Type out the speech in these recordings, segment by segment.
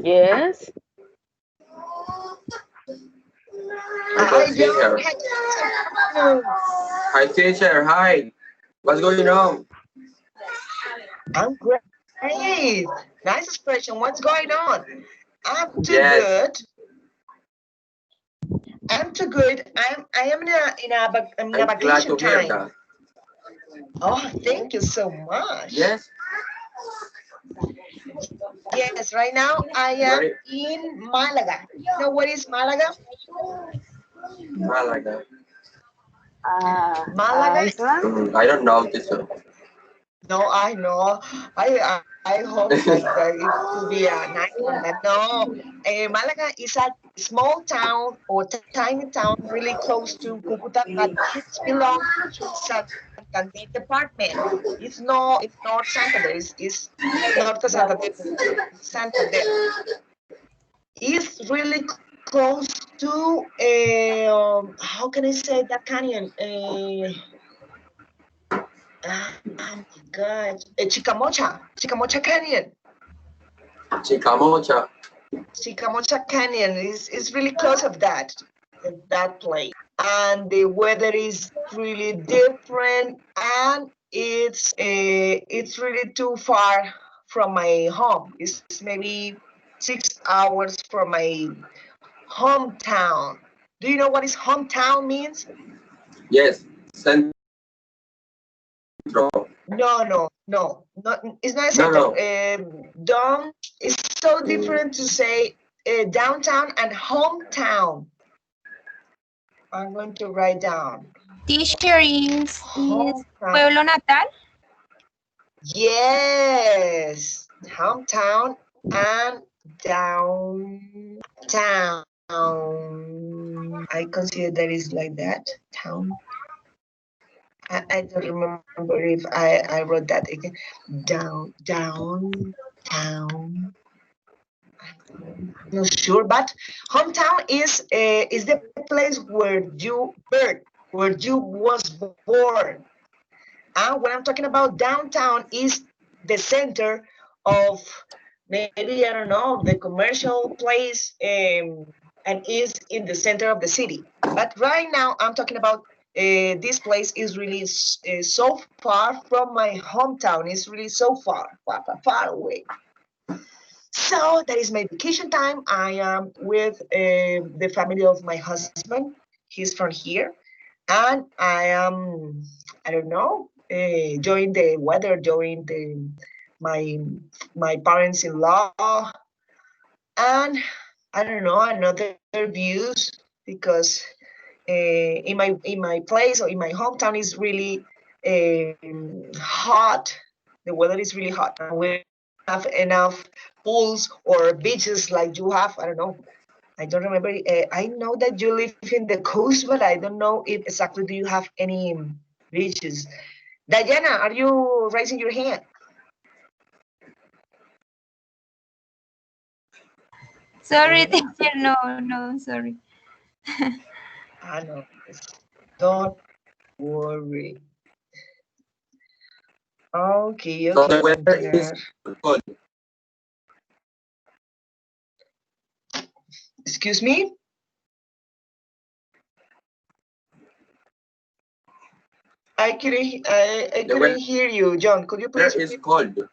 Yes. Hi, Teacher. John. Hi, good afternoon. Hi, teacher. Hi. What's going on? I'm great. Nice expression. What's going on? I'm too Yes, good. I'm too good. I am in a I'm glad vacation to hear time. that. Oh, thank you so much. Yes, Yes, right now I am very in Malaga. You know what is Malaga? Malaga. Malaga. Iceland. I don't know, teacher. No, I know. I hope that it could be a nice one, but no. Malaga is a small town or tiny town really close to Cucuta, but it belongs to Santander department. It's not Santander. It's not the Santander. It's Santander. It's really close to how can I say that canyon? Oh my God, Chicamocha Canyon. Chicamocha. Chicamocha Canyon is really close of that place, and the weather is really different, and it's really too far from my home. It's maybe 6 hours from my hometown. Do you know what is hometown means? Yes, Centro. No. It's not a No, center. no. Down is so Mm, different to say downtown and hometown. I'm going to write down Teacher is hometown. pueblo natal. Yes, hometown and downtown. I consider that is like that. Town. I don't remember if I wrote that again. Downtown. Not sure, but hometown is the place where you was born. And when I'm talking about downtown, is the center of maybe I don't know the commercial place, and is in the center of the city. But right now, I'm talking about this place is really so far from my hometown. It's really so far away. So that is my vacation time. I am with the family of my husband. He's from here, and I am, I don't know, enjoying the weather, enjoying my my parents-in-law, and I don't know another views because in my place or in my hometown is really hot. The weather is really hot, and we have enough pools or beaches like you have. I don't know. I don't remember. I know that you live in the coast, but I don't know if exactly do you have any beaches. Diana, are you raising your hand? Sorry, teacher. No, no, sorry. I know. Don't worry. Okay, so okay. the I'm weather is gonna. cold. Excuse me. I The couldn't hear you, John. Could you weather please is repeat? cold.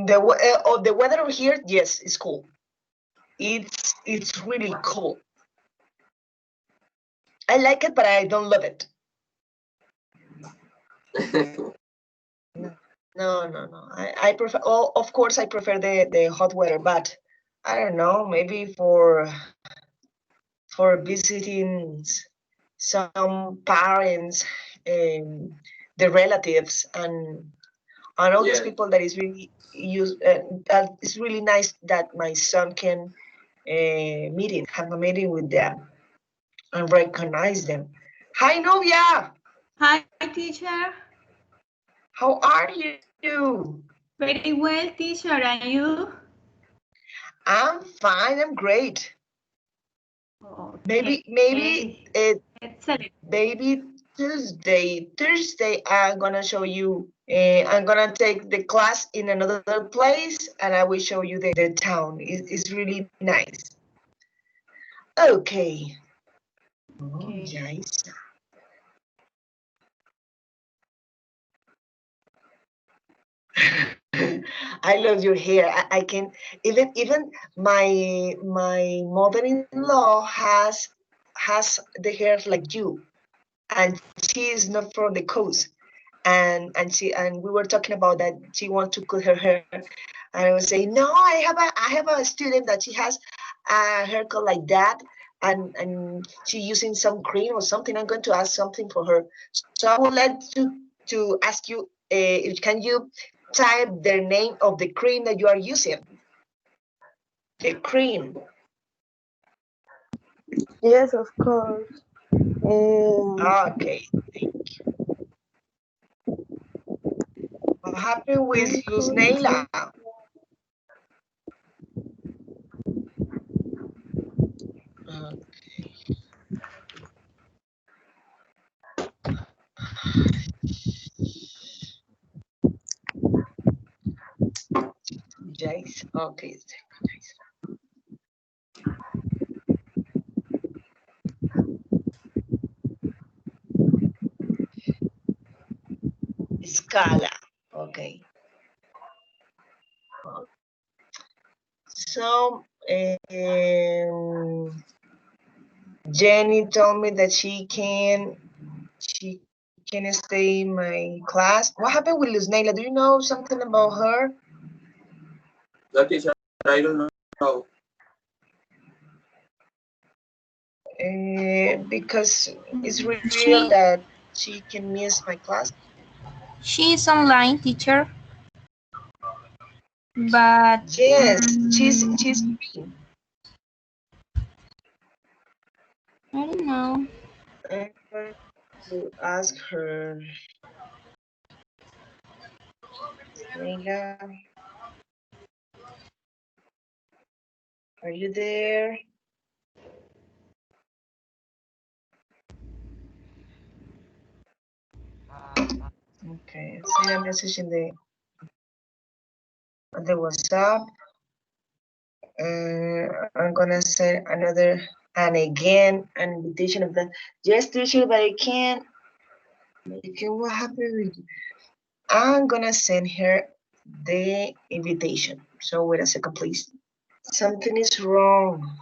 The weather over here, yes, it's cool. It's really cool. I like it, but I don't love it. No. I prefer. Oh, of course, I prefer the hot weather, but I don't know. Maybe for visiting some parents, the relatives, and all these Yes. people that is really use. It's really nice that my son can have a meeting with them and recognize them. Hi, Novia. Hi, teacher. How are you? Very well, teacher. And you? I'm fine. I'm great. Okay. Maybe Excellent. maybe Thursday, I'm gonna show you. I'm gonna take the class in another place, and I will show you the town. It's really nice. Okay. Oh, yes. I love your hair. I can even my mother-in-law has the hair like you, and she is not from the coast. And we were talking about that she wants to cut her hair, and I was saying, no, I have a student that she has a haircut like that, and she using some cream or something. I'm going to ask something for her, so I would like to ask you, can you type the name of the cream that you are using? The cream. Yes, of course. Okay, thank you. What happened with Luz Neila? Jace. Okay. Scala. Okay. So, Jenny told me that she can stay in my class. What happened with Luz Neila? Do you know something about her? The teacher, I don't know. Because it's real She that she can miss my class. she's online teacher, but Yes, she's free. I don't know. I'm going to ask her, Neila, are you there? Okay, send a message in the WhatsApp. I'm gonna send another and again an invitation of that. Yes, teacher, but I can't. What happened with you? I'm gonna send her the invitation. So wait a second, please. Something is wrong.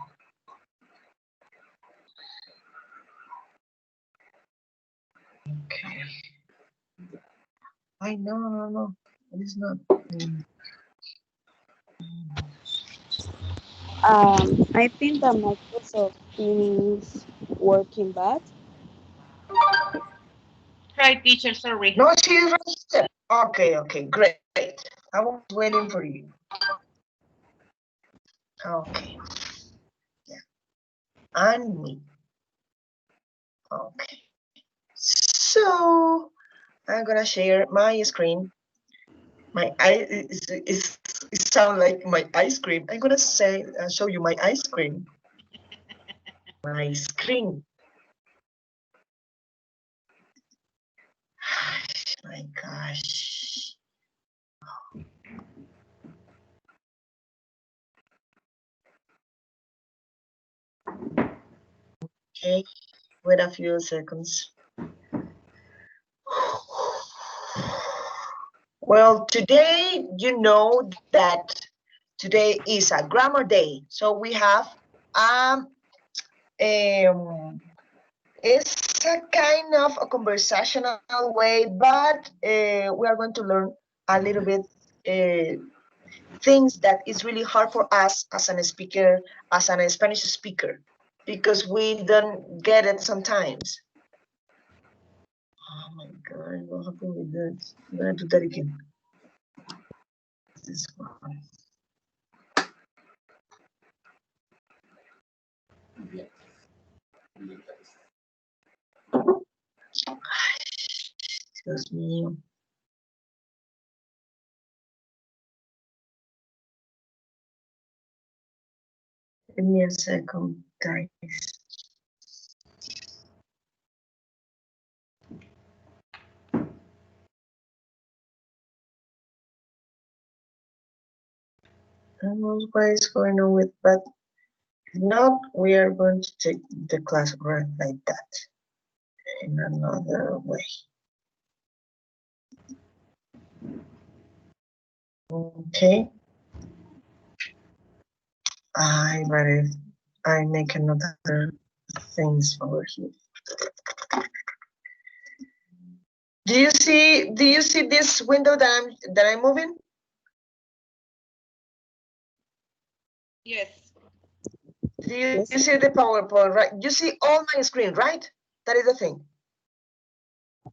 Okay. I know, no. It is not. I think that Microsoft Teams working bad. Right, teacher, sorry. No, she's registered. Okay, great. I was waiting for you. Okay. Yeah. And me. Okay. So I'm gonna share my screen. My eye it sound like my ice cream. I'm gonna show you my ice cream. My screen. My gosh. Okay, wait a few seconds. Well, today you know that today is a grammar day, so we have it's a kind of a conversational way, but we are going to learn a little bit things that is really hard for us as a speaker, as a Spanish speaker, because we don't get it sometimes. Oh my God, what happened with that? I'm gonna do that again. This one. Dios mío. Give me a second, guys. I don't know what is going on with, but if not, we are going to take the class right like that in another way. Okay. I make another things over here. Do you see this window that I'm moving? Yes. Do you Yes. see the PowerPoint, right? You see all my screen, right? That is the thing.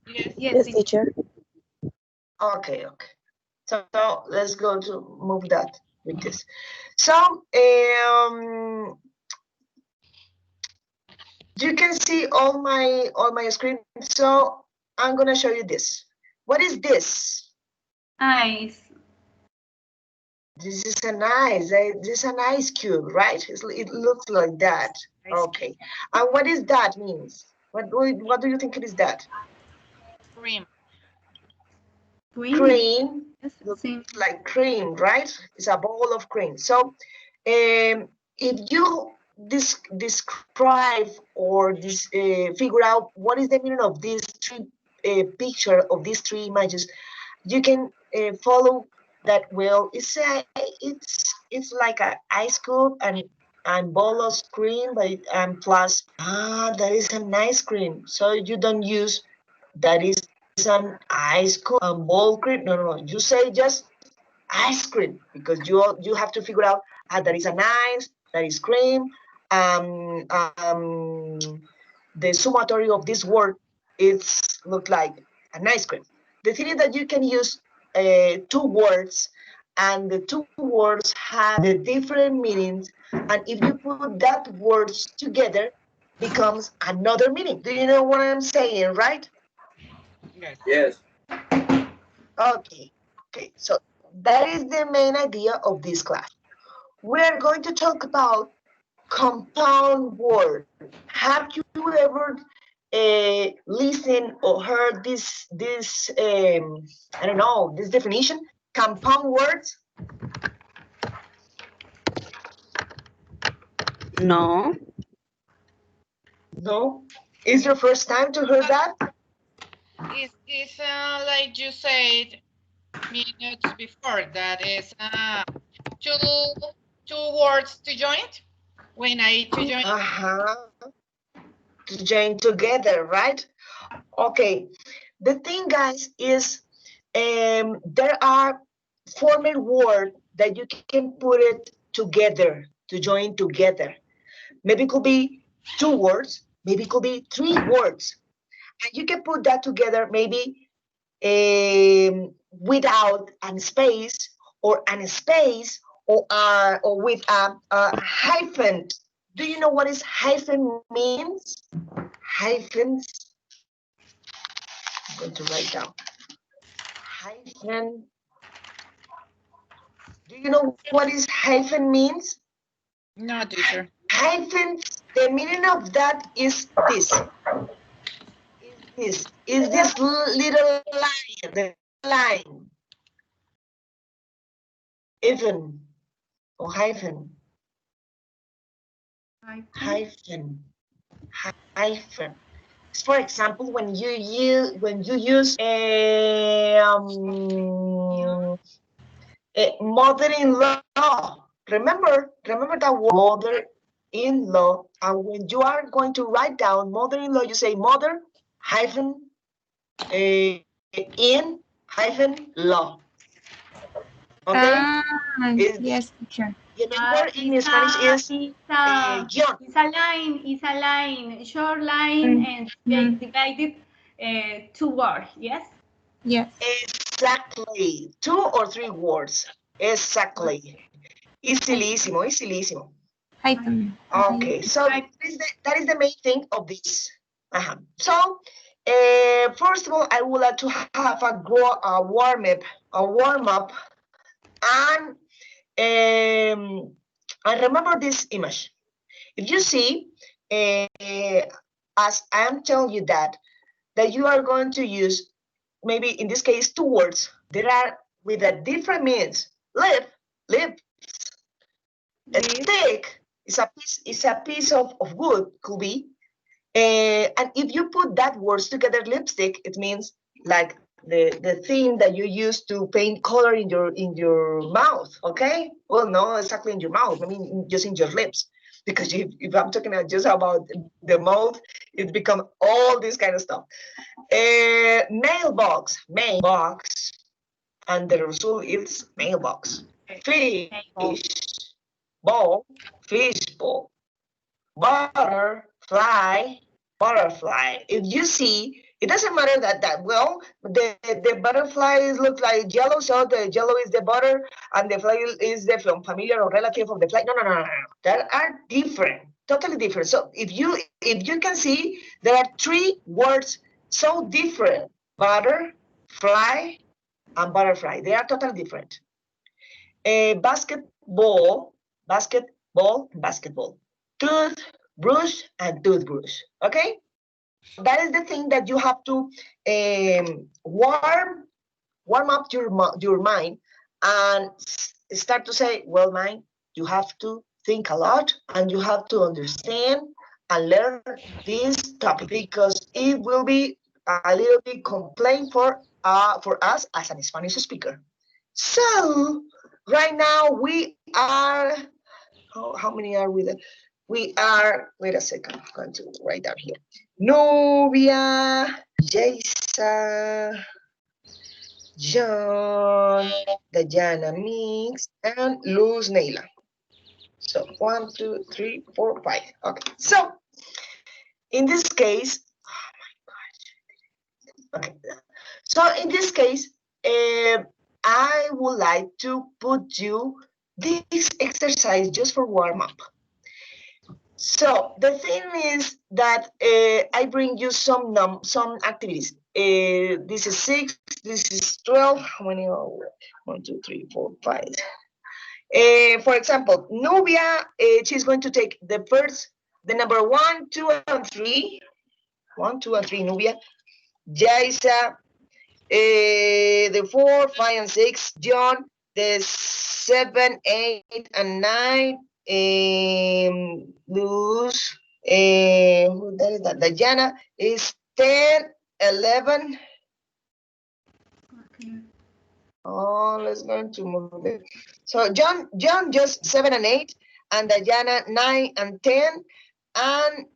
Yes. Yes, teacher. Okay. So let's go to move that with this. So you can see all my screen. So I'm gonna show you this. What is this? Eyes. This is an ice. This is an ice cube, right? It looks like that. Okay. And what is that means? What do you think it is that? Cream. Cream. Yes, Looks same. like cream, right? It's a bowl of cream. So if you describe or figure out what is the meaning of these three picture of these three images, you can follow that well. It's like an ice cube and ball of cream, but plus that is an ice cream. So you don't use that is an ice cube and ball cream. No. You say just ice cream because you have to figure out that is an ice, that is cream. Um, um, the summatory of this word it's look like an ice cream. The thing is that you can use two words, and the two words have the different meanings. And if you put that words together, becomes another meaning. Do you know what I'm saying, right? Yes. Yes. Okay. So that is the main idea of this class. We're going to talk about compound word. Have you ever listened or heard this I don't know this definition? Compound words? No. No. Is your first time to hear that? It's like you said minutes before. That is two two words to join. When I to join. Uh-huh. To join together, right? Okay. The thing, guys, is there are formal words that you can put it together to join together. Maybe it could be two words, maybe it could be three words. And you can put that together maybe without an space or with a hyphen. Do you know what is hyphen means? Hyphens. I'm going to write down. Hyphen. Do you know what is hyphen means? No, teacher. Hyphens. The meaning of that is this. Is this little line, the line, even or hyphen, hyphen, hyphen. For example, when you use a mother-in-law. Remember that word, mother-in-law. And when you are going to write down mother-in-law, you say mother hyphen in hyphen law. Okay? Ah, Is yes, teacher. the main word in Spanish is guión. It's a line, short line, and divided two words. Yes. Yes. Exactly. Two or three words. Exactly. Easísimo. Hyphen. Okay, so that is the main thing of this. So, first of all, I would like to have a warm up, and remember this image. If you see, as I am telling you that you are going to use maybe in this case two words that are with a different meanings. Lips, A stick is a piece of wood, could be. And if you put that words together, lipstick, it means like the thing that you use to paint color in your mouth. Okay, well, not exactly in your mouth, I mean just in your lips, because if I'm talking just about the mouth, it becomes all this kind of stuff. Mailbox, and the result is mailbox. Fish, ball, fish ball. Butterfly. If you see, it doesn't matter that well, the butterfly looks like yellow, so the yellow is the butter, and the fly is the familiar or relative of the fly. No. That are different, totally different. So if you can see, there are three words so different: butter, fly, and butterfly. They are totally different. Basketball. Toothbrush and toothbrush. Okay, that is the thing that you have to warm up your mind and start to say, well, mind, you have to think a lot and you have to understand and learn this topic, because it will be a little bit complaint for us as a Spanish speaker. So right now we are, how many are we there? We are, wait a second, I'm going to write down here. Nubia, Jaisa, John, Dayana Mix, and Luz Neila. So 1, 2, 3, 4, 5. Okay. So in this case, okay. So in this case, I would like to put you this exercise just for warm up. So the thing is that I bring you some activities. This is 6, this is 12. How many are we? 1, 2, 3, 4, 5. For example, Nubia, she's going to take the number 1, 2, and 3. 1, 2, and 3, Nubia. Jaisa, the 4, 5, and 6. John, the 7, 8, and 9. Luz, that is that. Diana is 10, 11. Okay. Oh, let's go to move it. So John just 7 and 8, and Diana 9 and 10, and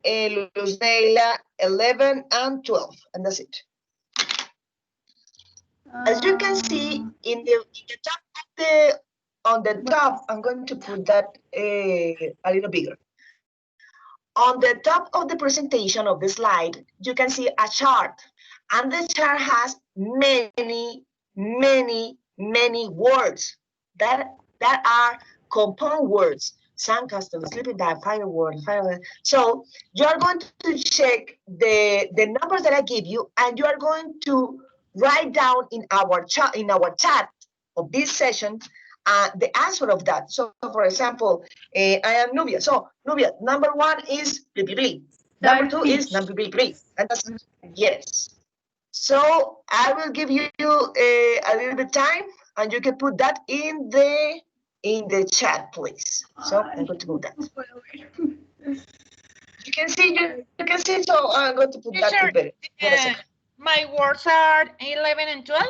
Luz Neila 11 and 12, and that's it. As you can see in the top of on the top, I'm going to put that a little bigger. On the top of the presentation of the slide, you can see a chart, and the chart has many words that are compound words. Sandcastle, sleeping bag, firework, fire. So you are going to check the numbers that I give you, and you are going to write down in our chat of this session the answer of that. So, for example, I am Nubia. So, Nubia, number 1 is bli. Number 2 is bli. And that's yes. So, I will give you a little bit time, and you can put that in the chat, please. So, I'm going to do that. You can see. So, I'm going to put that in better. Wait a second. My words are 11 and 12.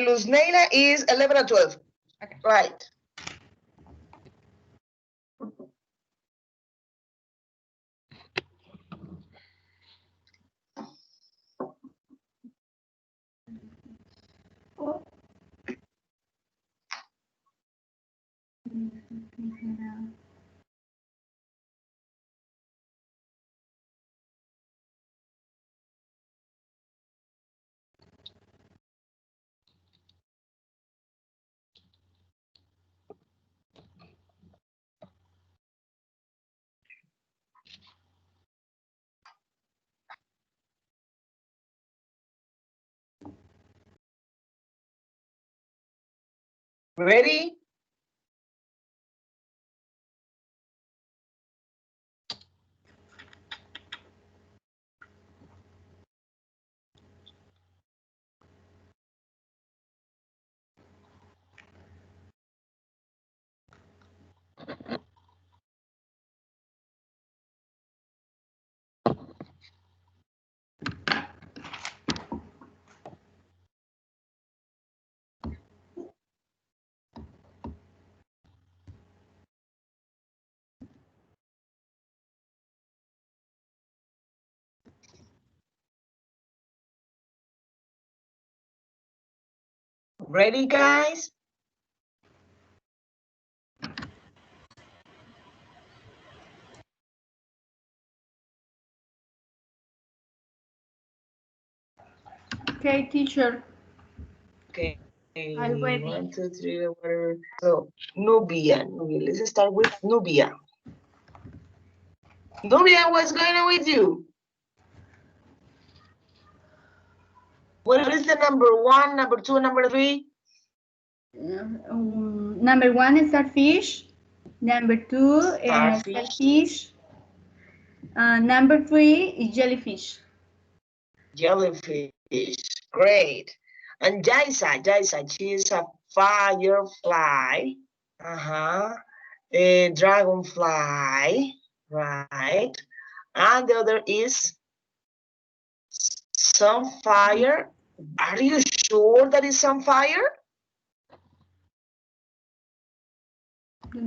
Luz Neila is 11 and 12. Okay. Right. Ready? Ready, guys? Okay, teacher. Okay. I'm ready. 1, 2, 3, whatever. So, Nubia. Let's start with Nubia. Nubia, what's going on with you? What is the number 1, number 2, number 3? Number 1 is starfish. Number 2 is Starfish. shellfish. Number 3 is jellyfish. Jellyfish. Great. And Jaisa, she is a firefly. A dragonfly. Right. And the other is sunfire. Are you sure that is sunfire? I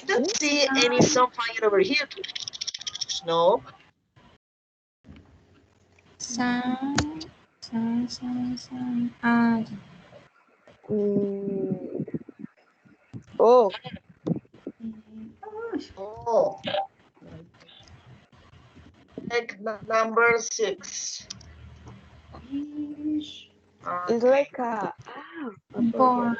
don't see any sunfire over here. No. Sun. Ah, Mm. Oh, Oh. Like number 6. Fish. it's Okay. like I forget. boar.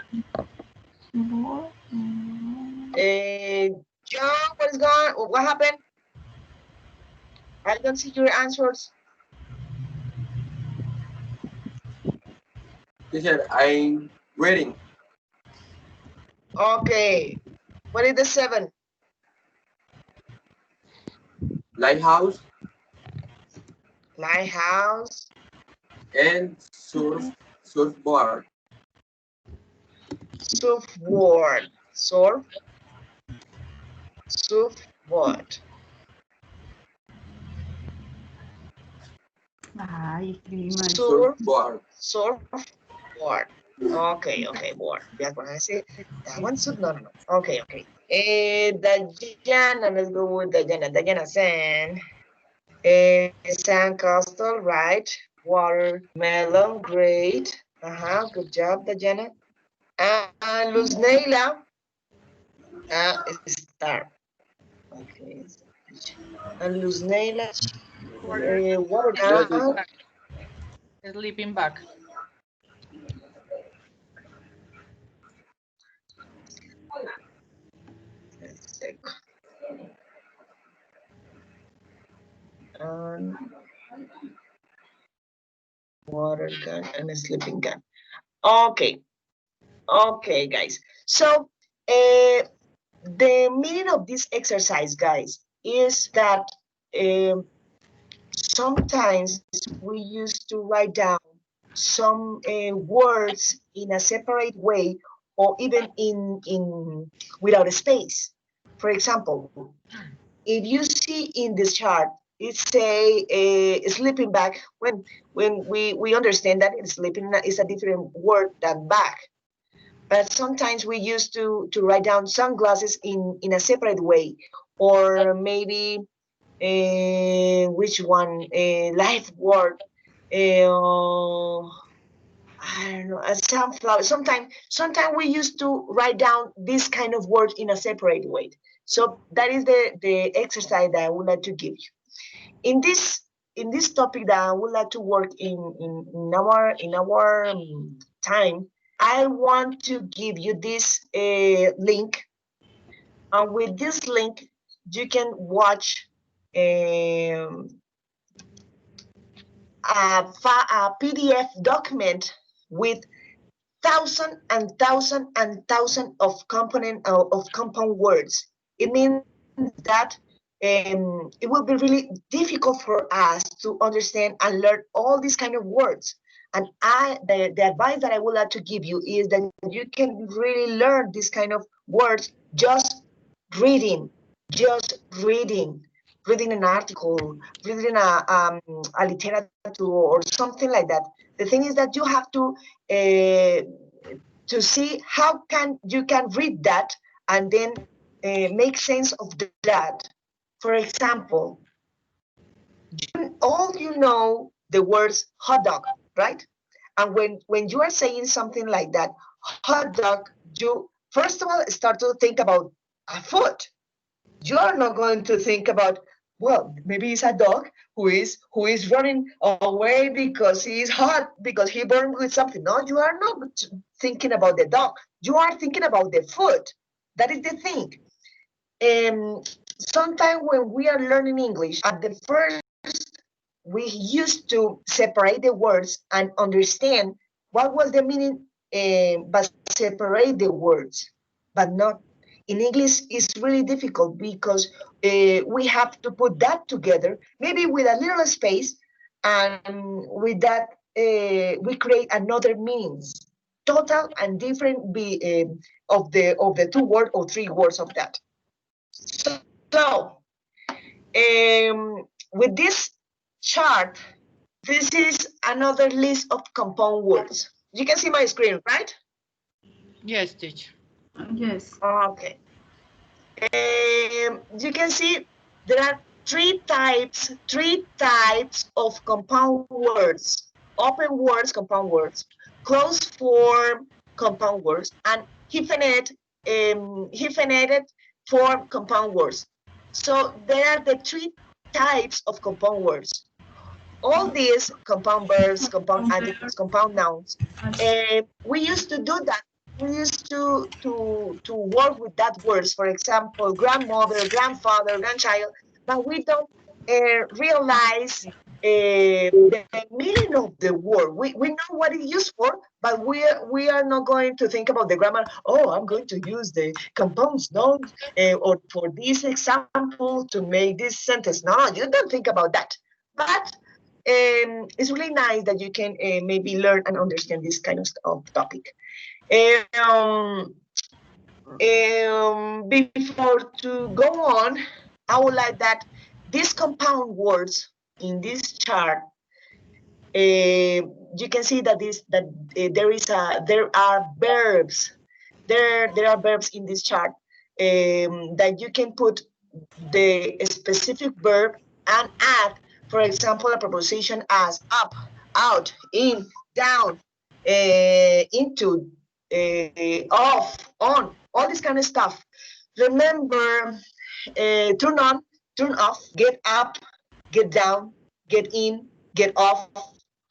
John, what is going on? What happened? I don't see your answers. Teacher, I'm reading. Okay. What is the 7? Lighthouse Lighthouse. and surfboard. Surfboard. Surfboard. Ay, escribí mal. Surfboard. Surfboard. Okay, board. That's what I say. That one should no. Okay. Dayana, let's go with Dayana. Dayana sand. Sand castle, right? Watermelon, great. Good job, Dayana. And Luznaila, star. Okay. And Luznaila, water Jellyfish. gun. Sleeping bag. And water gun and a sleeping gun. Okay, guys. So, the meaning of this exercise, guys, is that sometimes we used to write down some words in a separate way, or even in without a space. For example, if you see in this chart, it say a sleeping bag. When we understand that sleeping is a different word than bag, but sometimes we used to write down sunglasses in a separate way, or maybe which one, life word, I don't know, a sunflower. Sometimes we used to write down this kind of words in a separate way. So that is the exercise that I would like to give you. In this topic that I would like to work in our time, I want to give you this link, and with this link, you can watch a PDF document with thousand of compound words. It means that it will be really difficult for us to understand and learn all these kind of words. And the advice that I would like to give you is that you can really learn this kind of words just reading, just reading an article, reading a literature or something like that. The thing is that you have to see how you can read that and then make sense of that. For example, all you know the words hot dog, right? And when you are saying something like that, hot dog, you first of all start to think about a food. You are not going to think about, well, maybe it's a dog who is running away because he is hot, because he burned with something. No, you are not thinking about the dog. You are thinking about the food. That is the thing. Sometimes when we are learning English, at the first we used to separate the words and understand what was the meaning, but separate the words, but not. In English, it's really difficult because we have to put that together, maybe with a little space, and with that, we create another meanings, total and different of the two words or three words of that. So, with this chart, this is another list of compound words. You can see my screen, right? Yes, teacher. Yes. Okay. You can see there are three types of compound words: open words, compound words; closed form, compound words; and hyphenated form, compound words. So there are the three types of compound words. All these compound verbs, compound adjectives, compound nouns, we used to do that. We used to work with that words. For example, grandmother, grandfather, grandchild, but we don't realize the meaning of the word. We know what it's used for, but we are not going to think about the grammar. Oh, I'm going to use the compound nouns or for this example to make this sentence. No, you don't think about that. But it's really nice that you can maybe learn and understand this kind of topic. Before to go on, I would like that these compound words in this chart, you can see that there are verbs. There are verbs in this chart that you can put the specific verb and add, for example, a preposition as up, out, in, down, into, off, on, all this kind of stuff. Remember, turn on, turn off, get up, get down, get in, get off,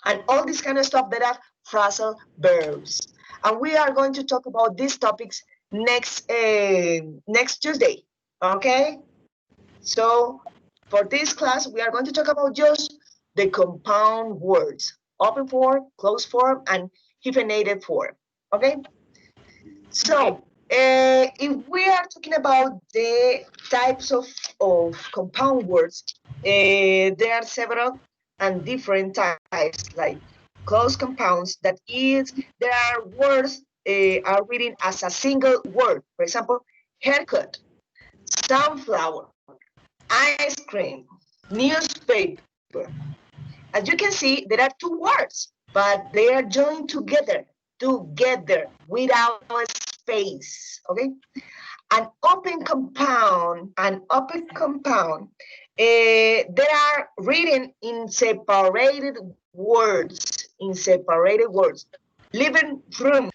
and all this kind of stuff that are phrasal verbs. And we are going to talk about these topics next Tuesday. Okay? So for this class, we are going to talk about just the compound words: open form, closed form, and hyphenated form. Okay? So if we are talking about the types of compound words, there are several and different types, like closed compounds, that is, there are words are written as a single word. For example, haircut, sunflower, ice cream, newspaper. As you can see, there are two words, but they are joined together without a space. Okay. An open compound, there are written in separated words. Living room,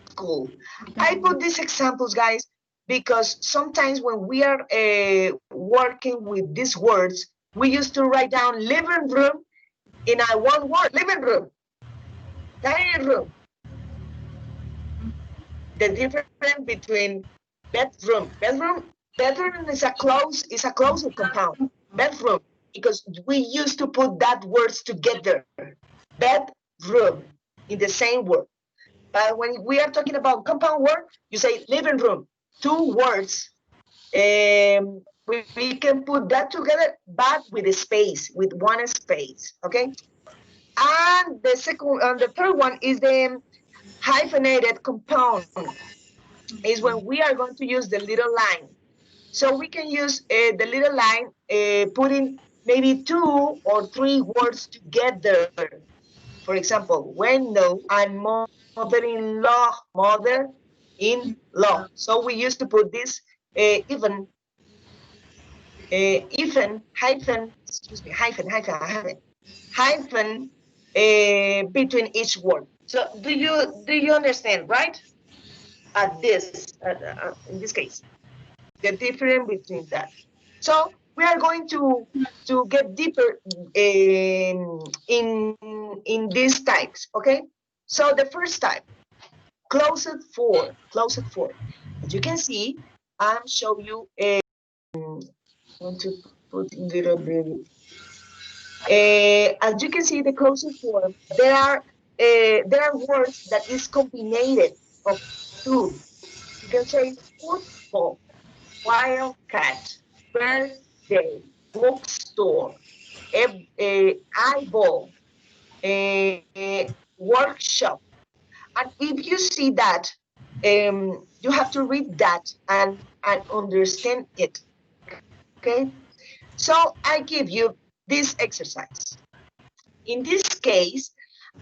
school. I put these examples, guys, because sometimes when we are working with these words, we used to write down living room in a one word: living room, dining room. The difference between bedroom is a closed compound. Bedroom, because we used to put that words together. Bedroom in the same word. But when we are talking about compound word, you say living room, two words. We can put that together, but with a space, with one space. Okay. And the third one is the hyphenated compound. Is when we are going to use the little line. So we can use the little line, putting maybe two or three words together. For example, window and mother-in-law, mother-in-law. So we used to put this hyphen, hyphen, between each word. So do you understand, right? At this, in this case, the difference between that. So we are going to get deeper in these types. Okay. So the first type, closed for. As you can see, I'm showing you. Want to put a little bit. As you can see, the closed form, there are words that is combined of two. You can say football, wildcat, birthday, bookstore, eyeball, workshop. And if you see that, you have to read that and understand it. Okay. So I give you this exercise. In this case,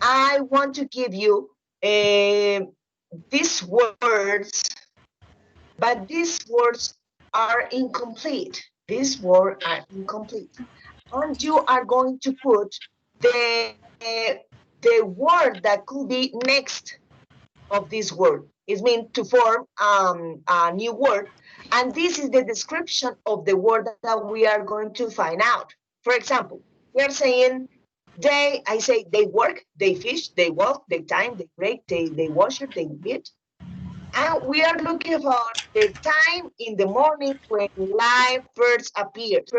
I want to give you these words, but these words are incomplete. These words are incomplete. And you are going to put the word that could be next of this word. It means to form a new word. And this is the description of the word that we are going to find out. For example, we are saying I say they work, they fish, they walk, they time, they break, they wash it, they eat. And we are looking for the time in the morning when life first appears.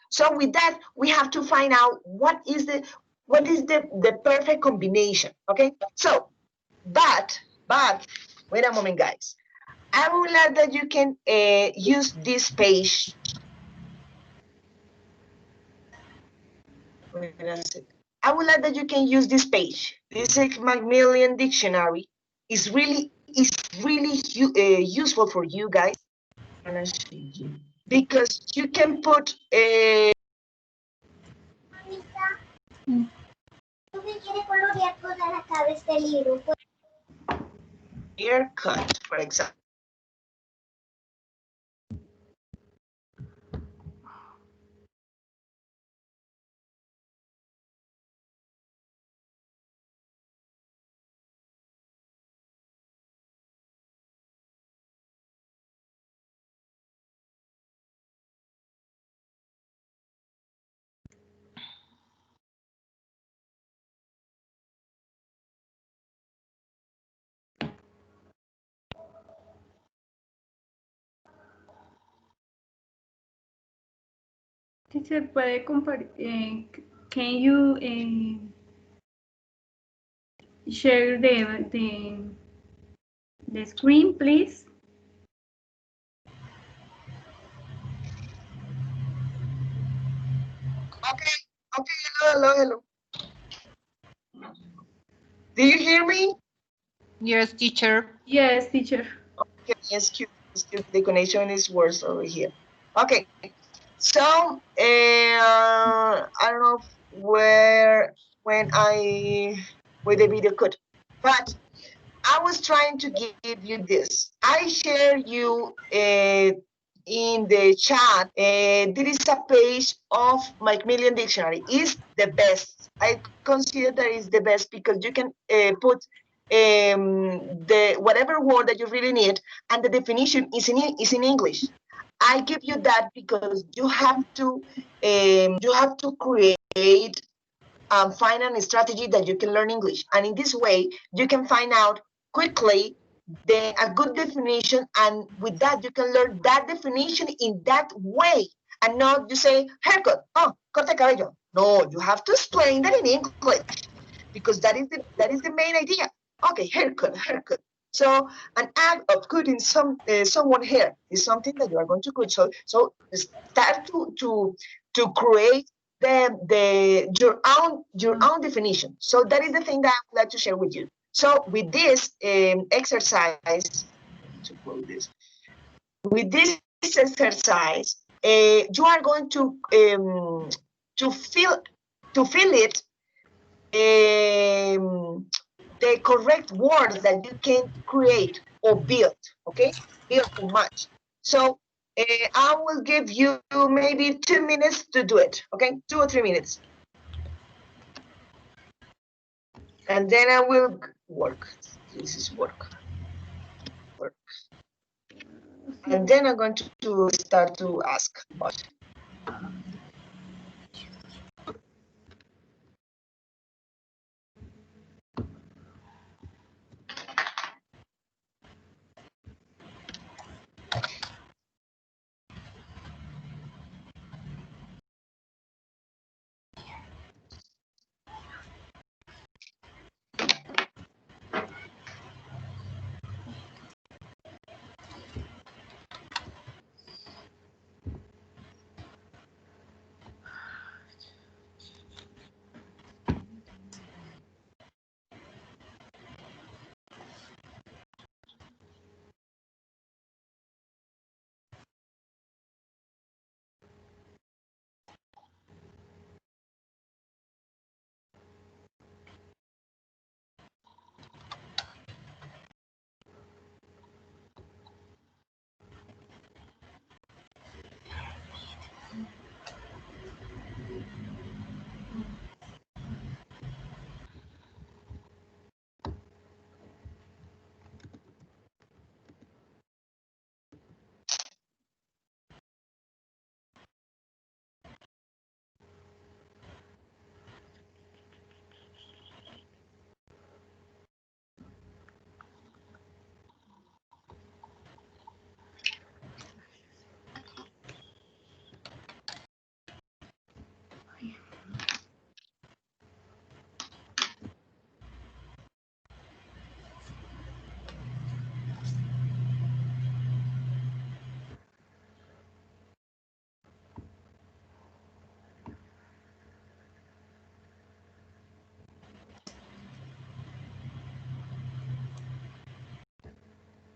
So with that, we have to find out what is the perfect combination. Okay. So, but wait a moment, guys. I would like that you can use this page. Wait a second. I would like that you can use this page. This Macmillan dictionary is really useful for you guys. Because you can put haircut, for example. Teacher, puede can you share the screen, please? Okay, hello. Do you hear me? Yes, teacher. Yes, teacher. Okay, excuse the connection is worse over here. Okay, so I don't know where the video could, but I was trying to give you this. I share you in the chat. There is a page of Macmillan Dictionary. Is the best. I consider that is the best because you can put the whatever word that you really need, and the definition is in English. I give you that because you have to create find a strategy that you can learn English. And in this way, you can find out quickly a good definition. And with that, you can learn that definition in that way. And not you say, haircut, oh, corte cabello. No, you have to explain that in English because that is the main idea. Okay, haircut. So an act of cutting someone hair is something that you are going to cut. So start to create your own definition. So that is the thing that I would like to share with you. So with this exercise, to close this, with this exercise, you are going to fill it the correct words that you can create or build. Okay, build or match. So I will give you maybe 2 minutes to do it. Okay, 2 or 3 minutes. And then I will work. This is work. Work. And then I'm going to start to ask about.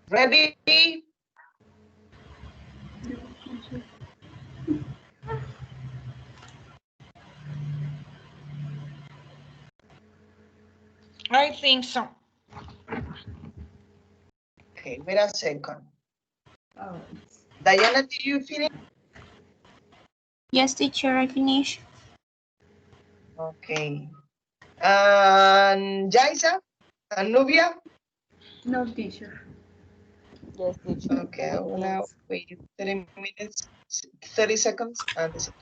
Ready? I think so. Okay, wait a second. Oh, Diana, do you finish? Yes, teacher, I finished. Okay. And Jaisa? And Nubia? no, teacher. Yes, teacher. Okay, I'm gonna Yes. wait 30 minutes, 30 seconds, and that's it.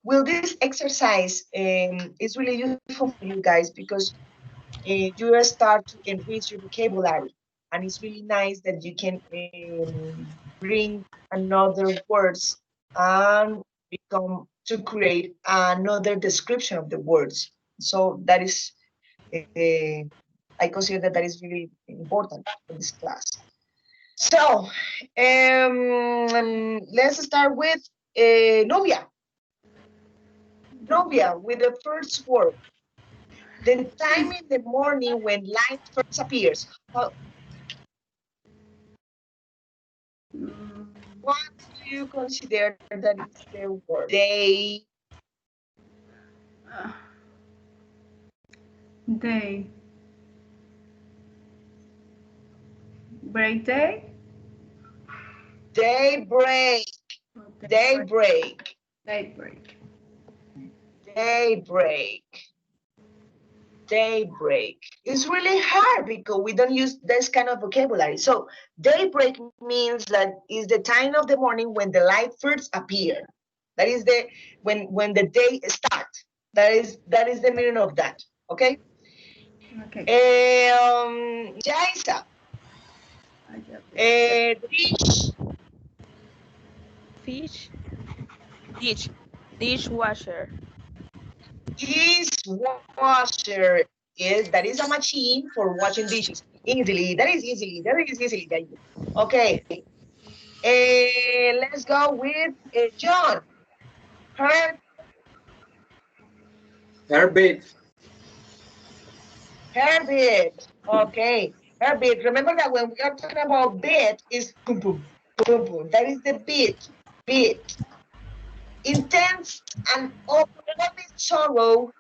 Well, this exercise is really useful for you guys because you will start to enrich your vocabulary, and it's really nice that you can bring another words and become to create another description of the words. So that is, I consider that is really important for this class. So let's start with Novia. Novia, with the first word, the time in the morning when light first appears. Mm, What do you consider that is the word? Day, uh, day. Break day? daybreak, Oh, daybreak, daybreak. daybreak, daybreak. It's really hard because we don't use this kind of vocabulary. So daybreak means that is the time of the morning when the light first appear. That is the when the day starts. That is the meaning of that. Okay. Okay. Jaisa, I got it. dish, Fish. Dish. Dishwasher. dishwasher is that is a machine for washing dishes easily. That is easily. That is easily. Okay. Let's go with John. Her Herbit. Herbit. Okay. Herbit. Remember that when we are talking about bit is boom boom boom boom. That is the bit. Bit. Intense and overwhelming sorrow,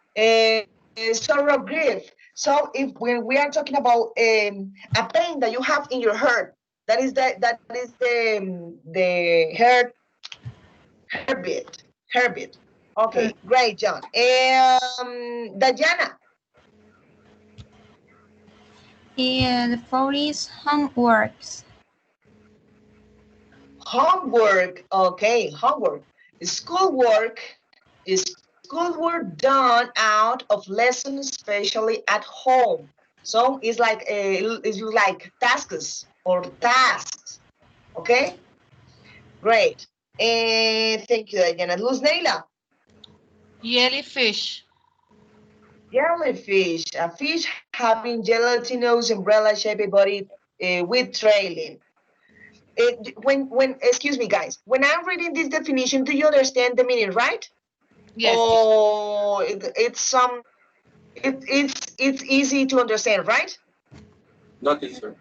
sorrow, grief. So if when we are talking about a pain that you have in your heart, that is the heart heartbeat. Okay, great, John. Dayana. The four is homeworks. Homework. Okay, homework. Schoolwork is schoolwork done out of lessons, especially at home. So it's like tasks or tasks. Okay, great. Thank you, Diana. Luz Neila. Jellyfish. Jellyfish. A fish having gelatinous umbrella-shaped body with trailing. Excuse me, guys. When I'm reading this definition, do you understand the meaning, right? Yes. Oh, it's easy to understand, right? Not teacher.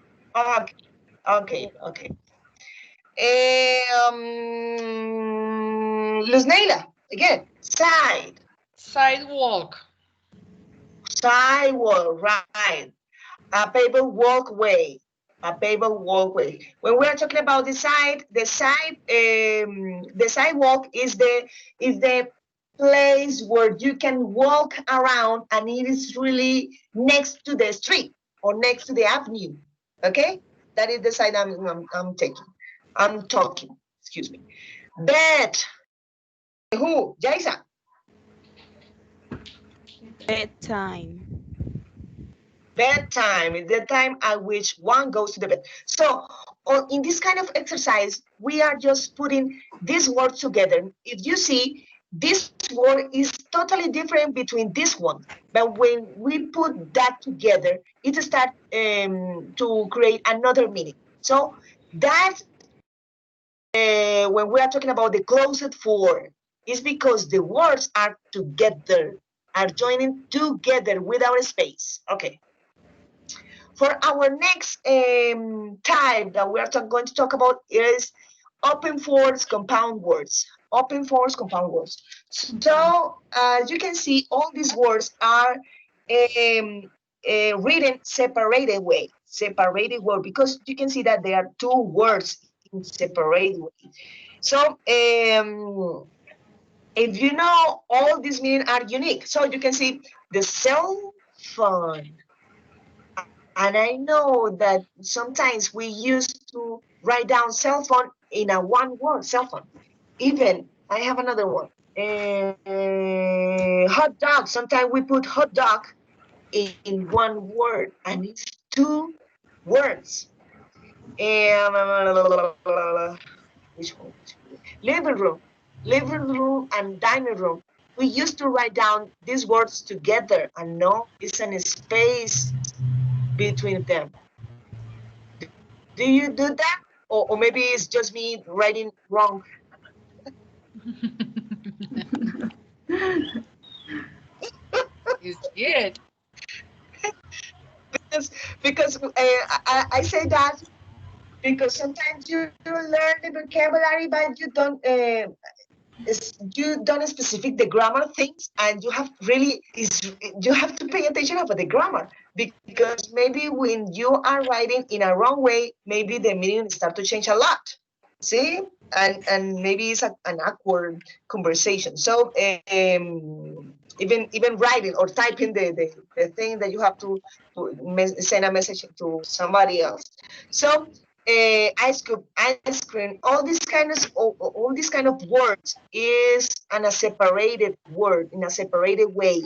Okay. Luz Neila, again, Sidewalk. sidewalk, right? A paper walkway. A paper walkway. When we are talking about the sidewalk is the place where you can walk around, and it is really next to the street or next to the avenue. Okay, that is the side I'm taking. I'm talking. Excuse me. Bed. Who? Jaisa. Bedtime. Bedtime is the time at which one goes to the bed. So in this kind of exercise, we are just putting these words together. If you see, this word is totally different between this one. But when we put that together, it starts to create another meaning. So that when we are talking about the closed form, is because the words are together, are joining together without a space. Okay. For our next type that we are going to talk about is open force compound words. Open force compound words. So as you can see, all these words are written separated way. Separated word, because you can see that there are two words in separated way. So if you know, all these meanings are unique. So you can see the cell phone. And I know that sometimes we used to write down cell phone in a one word, cell phone. Even, I have another one. Hot dog. Sometimes we put hot dog in one word, and it's two words. Which one? Living room. Living room and dining room. We used to write down these words together, and no, it's a space between them. Do you do that? Or maybe it's just me writing wrong. It's good. Because I say that because sometimes you learn the vocabulary, but you don't specific the grammar things, and you have you have to pay attention about the grammar, because maybe when you are writing in a wrong way, maybe the meaning start to change a lot. See, and maybe it's an awkward conversation. So even writing or typing the thing that you have to send a message to somebody else. So ice cream, all these kind of words is in a separated word, in a separated way.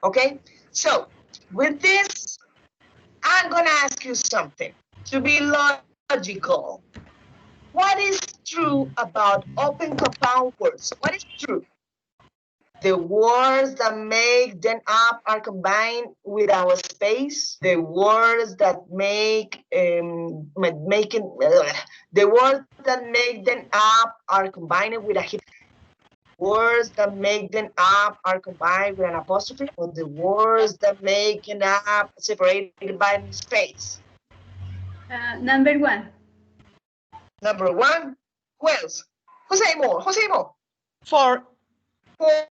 Okay, so with this, I'm gonna ask you something to be logical. What is true about open compound words? What is true? The words that make them up are combined with our space. The words that make the words that make them up are combined with a hip. Words that make them up are combined with an apostrophe, or the words that make them up separated by space. Number one. Number one. Who else? Jose Mo. Four. One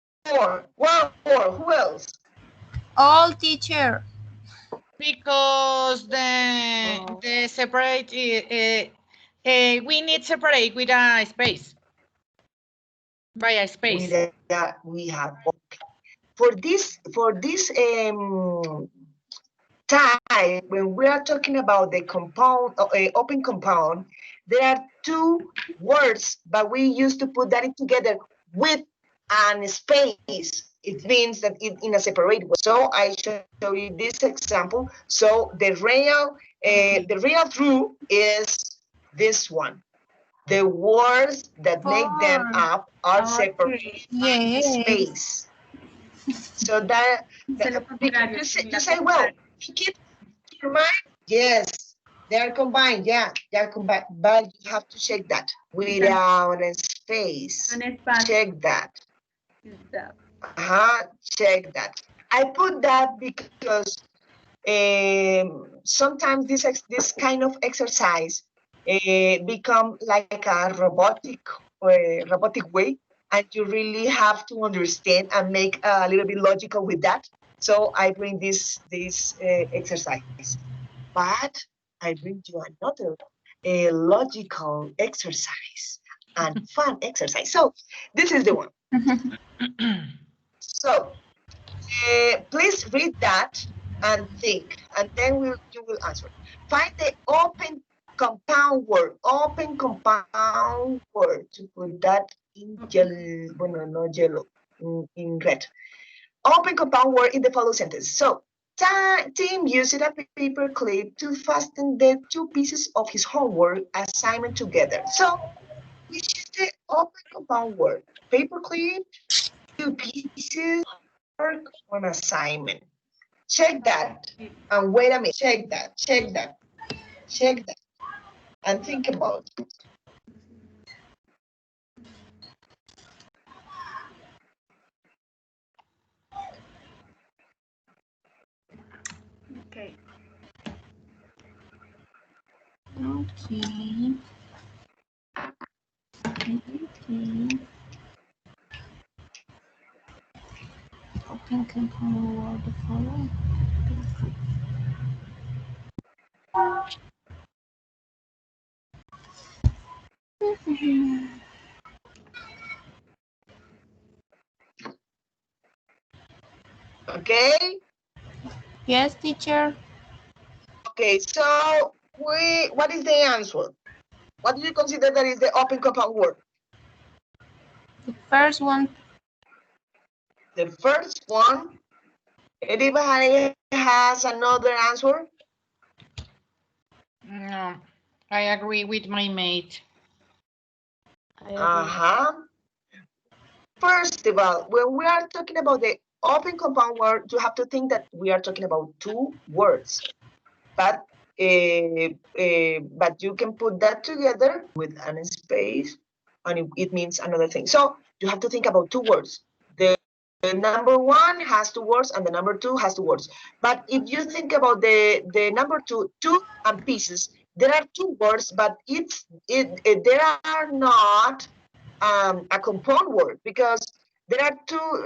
more. Who else? All teacher. Because the separate, we need separate with a space. By a space. We have okay. For this type, when we are talking about the compound, open compound, there are two words, but we used to put that in together with an space. It means that in a separate way. So I show you this example. So the real true is this one. The words that make them up are separated by space. So that you say, well, keep in mind, yes, they are combined. Yeah, they are combined, but you have to check that without a space. Check that. Check that. I put that because sometimes this kind of exercise become like a robotic way, and you really have to understand and make a little bit logical with that. So I bring this exercise, but I bring you another logical exercise and fun exercise. So this is the one. So please read that and think, and then you will answer. Find the open compound word. Open compound word. To put that in yellow, bueno, not yellow, in red. Open compound word in the following sentence. So, Tim used a paper clip to fasten the two pieces of his homework assignment together. So, which is the open compound word? Paper clip, two pieces, work on assignment. Check that and wait a minute. Check that, and think about it. Okay. Okay. Okay. Open compound word the following. Okay? Yes, teacher. Okay, so what is the answer? What do you consider that is the open compound word? The first one. The first one. Anybody has another answer? No, I agree with my mate. First of all, when we are talking about the open compound word, you have to think that we are talking about two words. But you can put that together with an space, and it means another thing. So you have to think about two words. The number one has two words, and the number two has two words. But if you think about the number two and pieces, there are two words, but there are not a compound word, because there are two.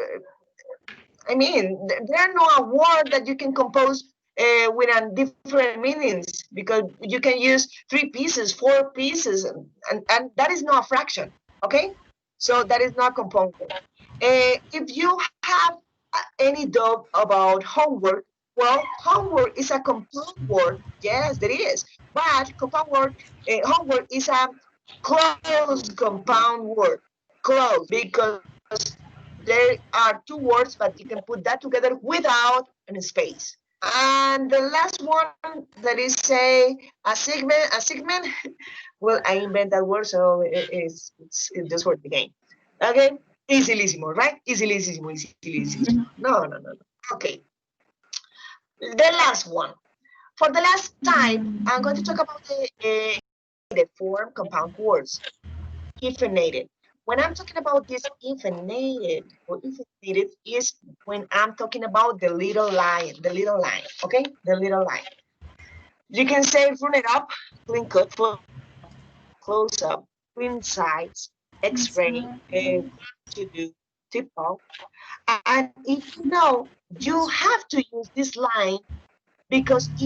I mean, there are no word that you can compose with a different meanings, because you can use 3 pieces, 4 pieces, and that is not a fraction. Okay, so that is not compound word. If you have any doubt about homework, well, homework is a compound word. Yes, there is, but compound word, homework is a close compound word. Close, because there are two words, but you can put that together without a space. And the last one, that is say a segment. Well, I invent that word, so it's just for the game. Okay, easylissimo, right? Easylissimo. No. Okay, the last one. For the last time, I'm going to talk about the form compound words. Hyphenated. When I'm talking about this hyphenated is when I'm talking about the little line, okay? The little line. You can say run it up, clean cut, close up, twin sides, x-ray, to do, tip off. And if you know, you have to use this line, because if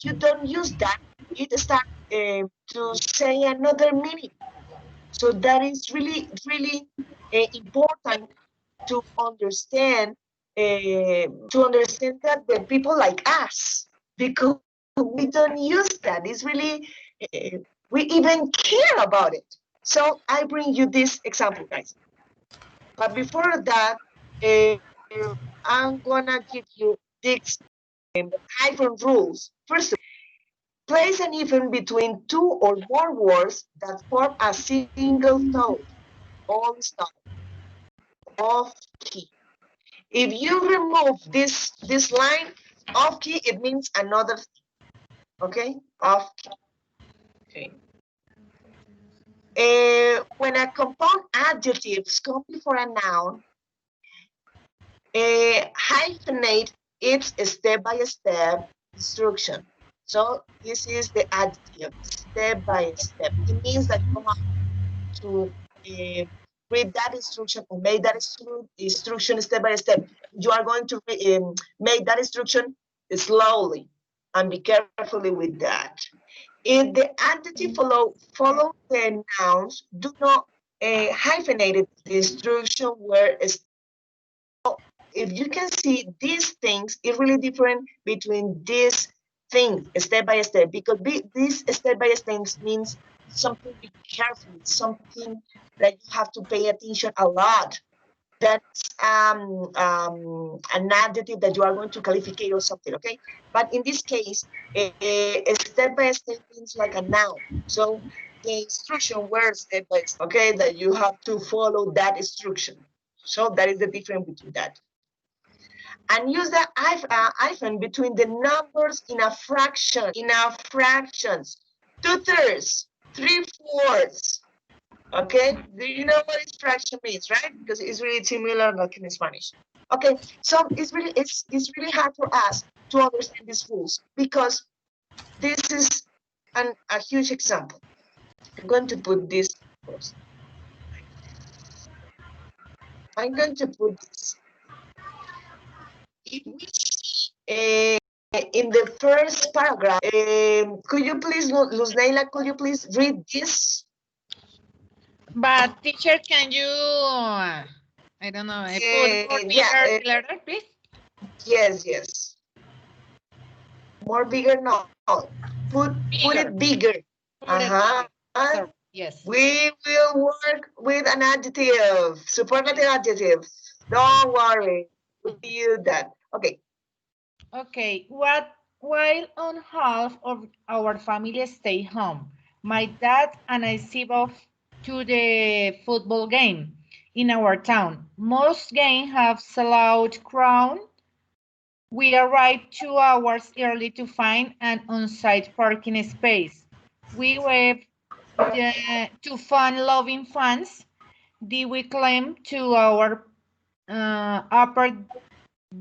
you don't use that, it starts to say another meaning. So that is really, really important to understand that the people like us, because we don't use that. It's really we even care about it. So I bring you this example, guys. But before that, uh, I'm gonna give you these hyphen rules. First, place an hyphen between two or more words that form a single thought. All stop. Off key. If you remove this line, off key, it means another thing. Okay, off key. Okay. When a compound adjective comes before a noun, hyphenate its step-by-step instruction. So this is the adjective, step by step. It means that you have to read that instruction or make that instruction step by step. You are going to make that instruction slowly and be carefully with that. If the adjective follow the nouns, do not hyphenate the instruction where. If you can see these things, it's really different between these things step by step, because this step by step means something be careful, something that you have to pay attention a lot. That's an adjective that you are going to qualify or something, okay? But in this case, a step by step means like a noun. So the instruction were step by step, okay, that you have to follow that instruction. So that is the difference between that. And use the hyphen between the numbers in a fraction, fractions, 2/3, 3/4. Okay, do you know what this fraction means, right? Because it's really similar like in Spanish. Okay, so it's really hard for us to understand these rules, because this is a huge example. I'm going to put this first. I'm going to put this. If we see, in the first paragraph, could you please, Luzneila, could you please read this? But teacher, can you, I don't know, put more bigger letter, please? Yes. More bigger, no. Put it bigger. Sorry. Yes. We will work with an adjective, superlative adjective. Don't worry, we'll use that. Okay. Okay, while on half of our family stay home, my dad and I set off to the football game in our town. Most games have sold out crowd. We arrived 2 hours early to find an on-site parking space. We waved to fun-loving fans. Did we climb to our upper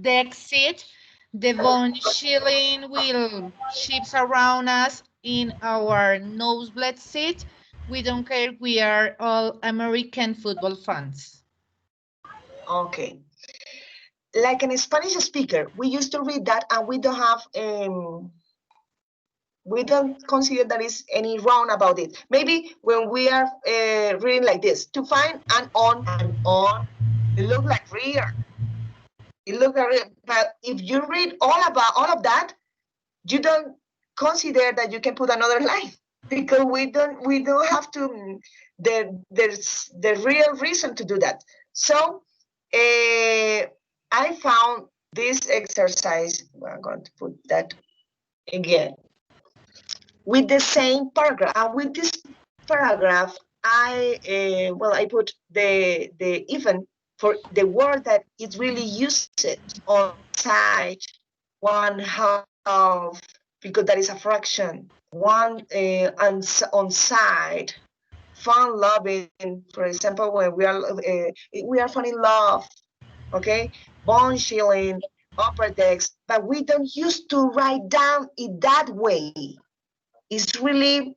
deck seat? The bone chilling wheel ships around us in our nosebleed seat. We don't care. We are all American football fans. Okay. Like an Spanish speaker, we used to read that, and we don't have we don't consider that is any wrong about it. Maybe when we are reading like this, to find an on, it look like real. It look like real. But if you read all of that, you don't consider that you can put another line, because we don't have to. There's the real reason to do that. So I found this exercise. I'm going to put that again with the same paragraph. And with this paragraph, I put the even for the word that it really uses it on side, 1/2, because that is a fraction. One on side, fun loving. For example, when we are fun in love. Okay, bone chilling, upper decks, but we don't used to write down it that way. It's really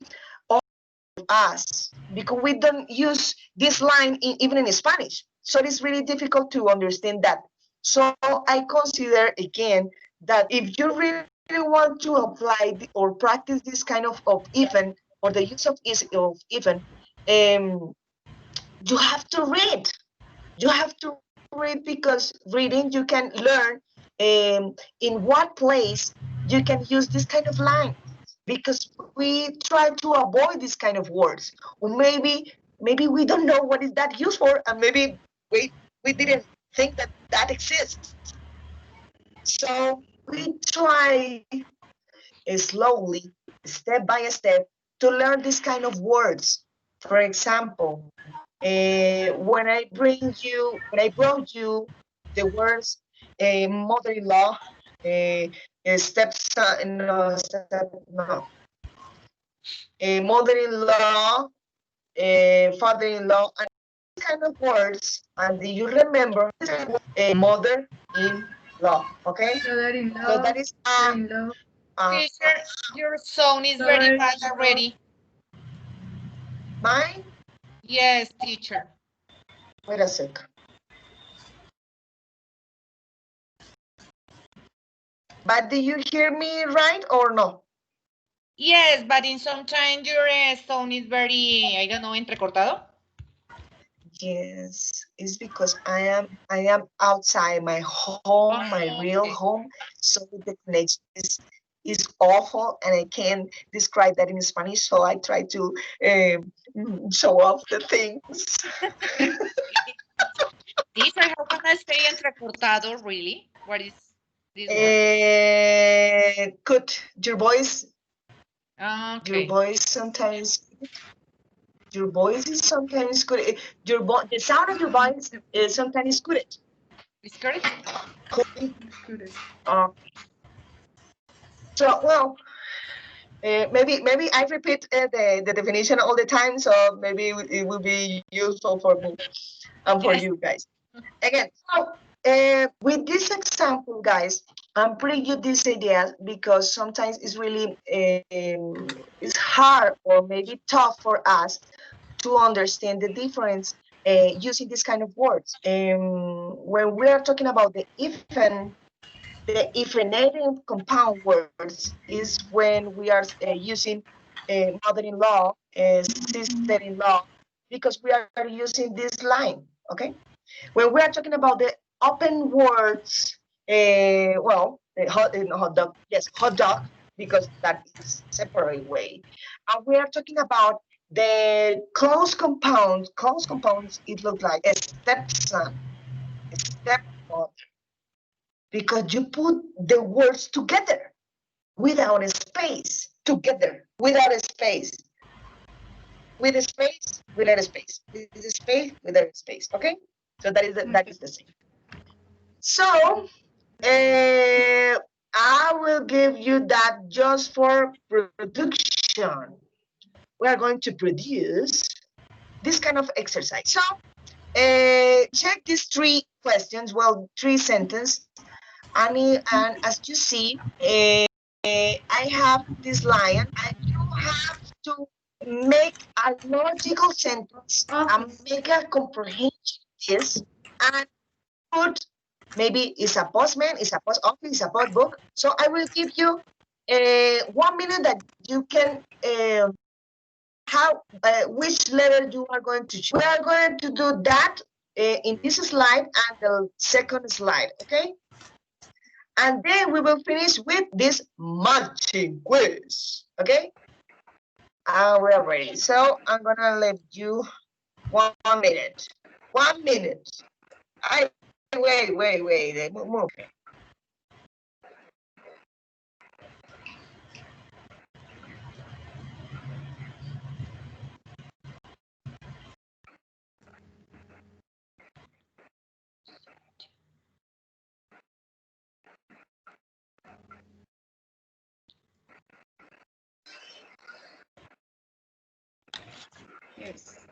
us, because we don't use this line even in Spanish. So it's really difficult to understand that. So I consider again that if you really want to apply or practice this kind of even, or the use of even, you have to read. You have to read because reading you can learn in what place you can use this kind of line, because we try to avoid this kind of words, or maybe we don't know what is that used for, and maybe we didn't think that that exists. So we try slowly, step by step, to learn this kind of words. For example, when I brought you the words mother-in-law, stepson, mother-in-law, father-in-law, and kind of words, and you remember mother-in-law, okay? So Brother-in-law, that is sister-in-law. Teacher, your sound is very Sorry. bad already. mine. Yes, teacher. Wait a sec. But do you hear me right or no? Yes, but in some time your sound is very, I don't know, entrecortado. Yes, it's because I am outside my home, my real Okay. home, so the connection is awful, and I can't describe that in Spanish. So I try to show off the things. Teacher, how can I say entrecortado, really? What is this word? Good. Your Okay. voice sometimes. Your voice is sometimes good. The sound of your voice is sometimes good. Is correct? Could be. Student. So well, maybe I repeat the definition all the time, so maybe it will be useful for me and for Yes. you guys. Again, so with this example, guys, I'm bringing you these ideas because sometimes it's really it's hard or maybe tough for us to understand the difference using this kind of words. When we are talking about the hyphenated compound words is when we are using mother-in-law, sister-in-law, because we are using this line, okay? When we are talking about the open words, hot dog, yes, hot dog, because that is separate way. And we are talking about the close compounds, it looks like a stepson, a stepmother, because you put the words together without a space, together without a space, with a space, without a space, with a space, without a space. Okay, so that is the same. So I will give you that just for production. We are going to produce this kind of exercise. So check these three questions, well, three sentences. And as you see, I have this line, and you have to make a logical sentence and Office. make a comprehension of this, and put maybe it's a postman, it's a post office, it's a post book. So I will give you 1 minute that you can how which letter you are going to choose. We are going to do that in this slide and the second slide, okay? And then we will finish with this matching quiz, okay? We are ready. So I'm gonna let you 1 minute. 1 minute. Wait. Move. Yes.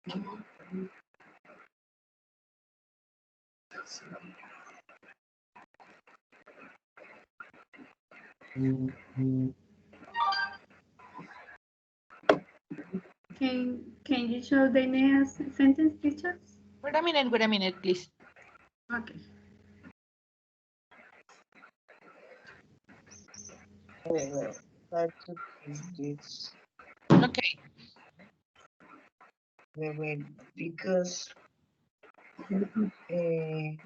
Can you show the next sentence, teachers? Wait a minute, please. Okay. Wait. Try to fix this. Okay. Wait, because I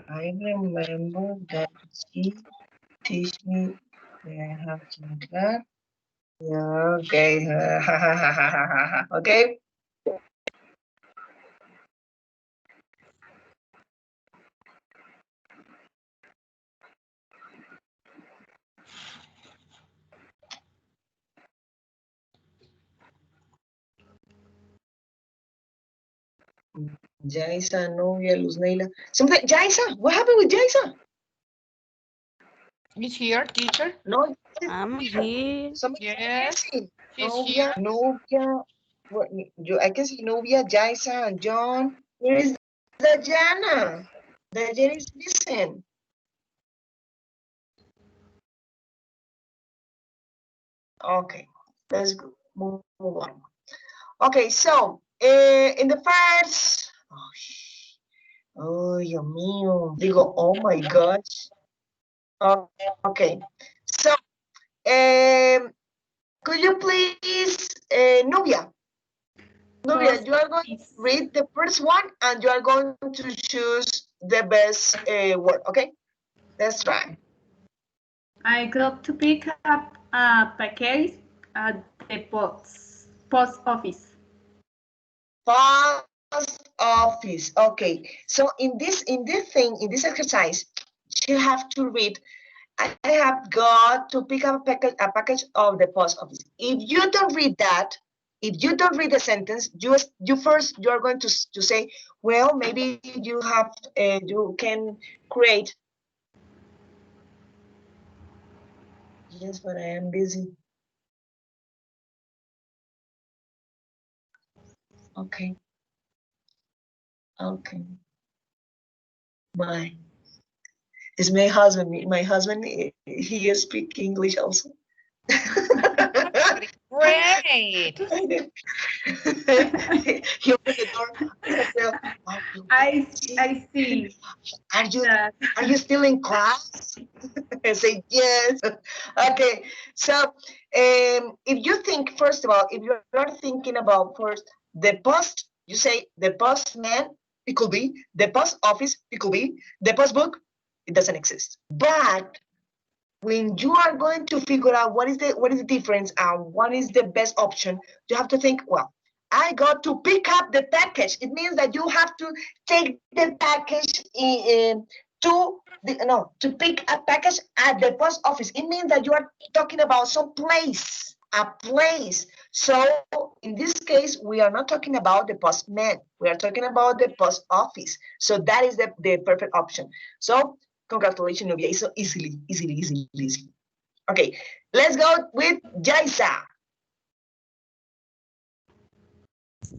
remember that she teach me that I have to do that. Yeah, okay. Okay. Jaisa, novia, Luz Neila. Something, Jaisa, what happened with Jaisa? Is here, teacher? No, I'm here. somebody Yes, missing. she's here. Novia. What, I can see Novia, Jaisa, and John. Where is Dajana? Dajana is missing. Okay, let's go. Move on. Okay, so in the first, oh, Dios mío, digo, oh my gosh. Okay, so could you please, Nubia, Post you are going to office. read the first one and you are going to choose the best word, okay? Let's try. I got to pick up a package at the post office. Post office. Okay. So in this in this exercise, you have to read. I have got to pick up a package of the post office. If you don't read that, if you don't read the sentence, you are going to say, well, maybe you can create. Yes, but I am busy. Okay. Okay. Bye. It's my husband. My husband, he speaks English also. Great. He opened the door. I said, well, I see are you that. are you still in class? I say yes. Okay. So if you think, first of all, if you're thinking about first the post, you say the postman, it could be the post office, it could be the post book, it doesn't exist. But when you are going to figure out what is the difference and what is the best option, you have to think, well, I got to pick up the package. It means that you have to take the package to pick a package at the post office. It means that you are talking about some place, a place. So in this case, we are not talking about the postman. We are talking about the post office. So that is the perfect option. So congratulations, Nubia. It's so easy. Okay, let's go with Jaisa.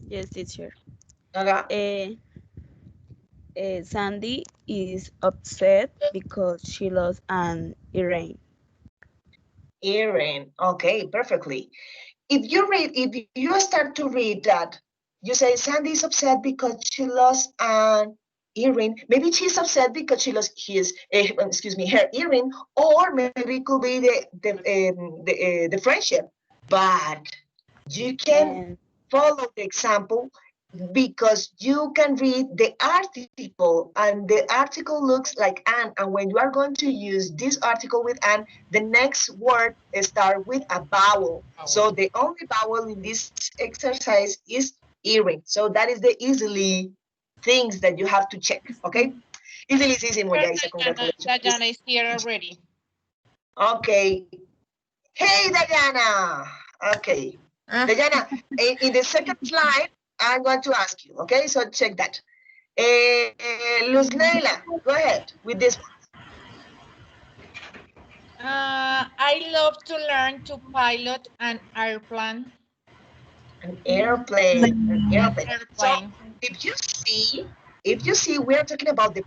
Yes, teacher. Okay. Sandy is upset because she lost an earring. Erin. Okay, perfectly. If you start to read that, you say Sandy is upset because she lost an earring. Maybe she's upset because she lost her earring, or maybe it could be the friendship. But you can And follow the example because you can read the article and the article looks like an, and when you are going to use this article with an, the next word start with a vowel. So the only vowel in this exercise is earring. So that is the easily things that you have to check. Okay, easily is easy, Moyaisa. Congratulations. Diana is here already. Okay. Hey, Diana. Okay. Diana, in the second slide, I'm going to ask you, okay? So check that. Luz Leila, go ahead with this one. I love to learn to pilot an airplane. An airplane, an airplane. So Airplane. if you see, we are talking about the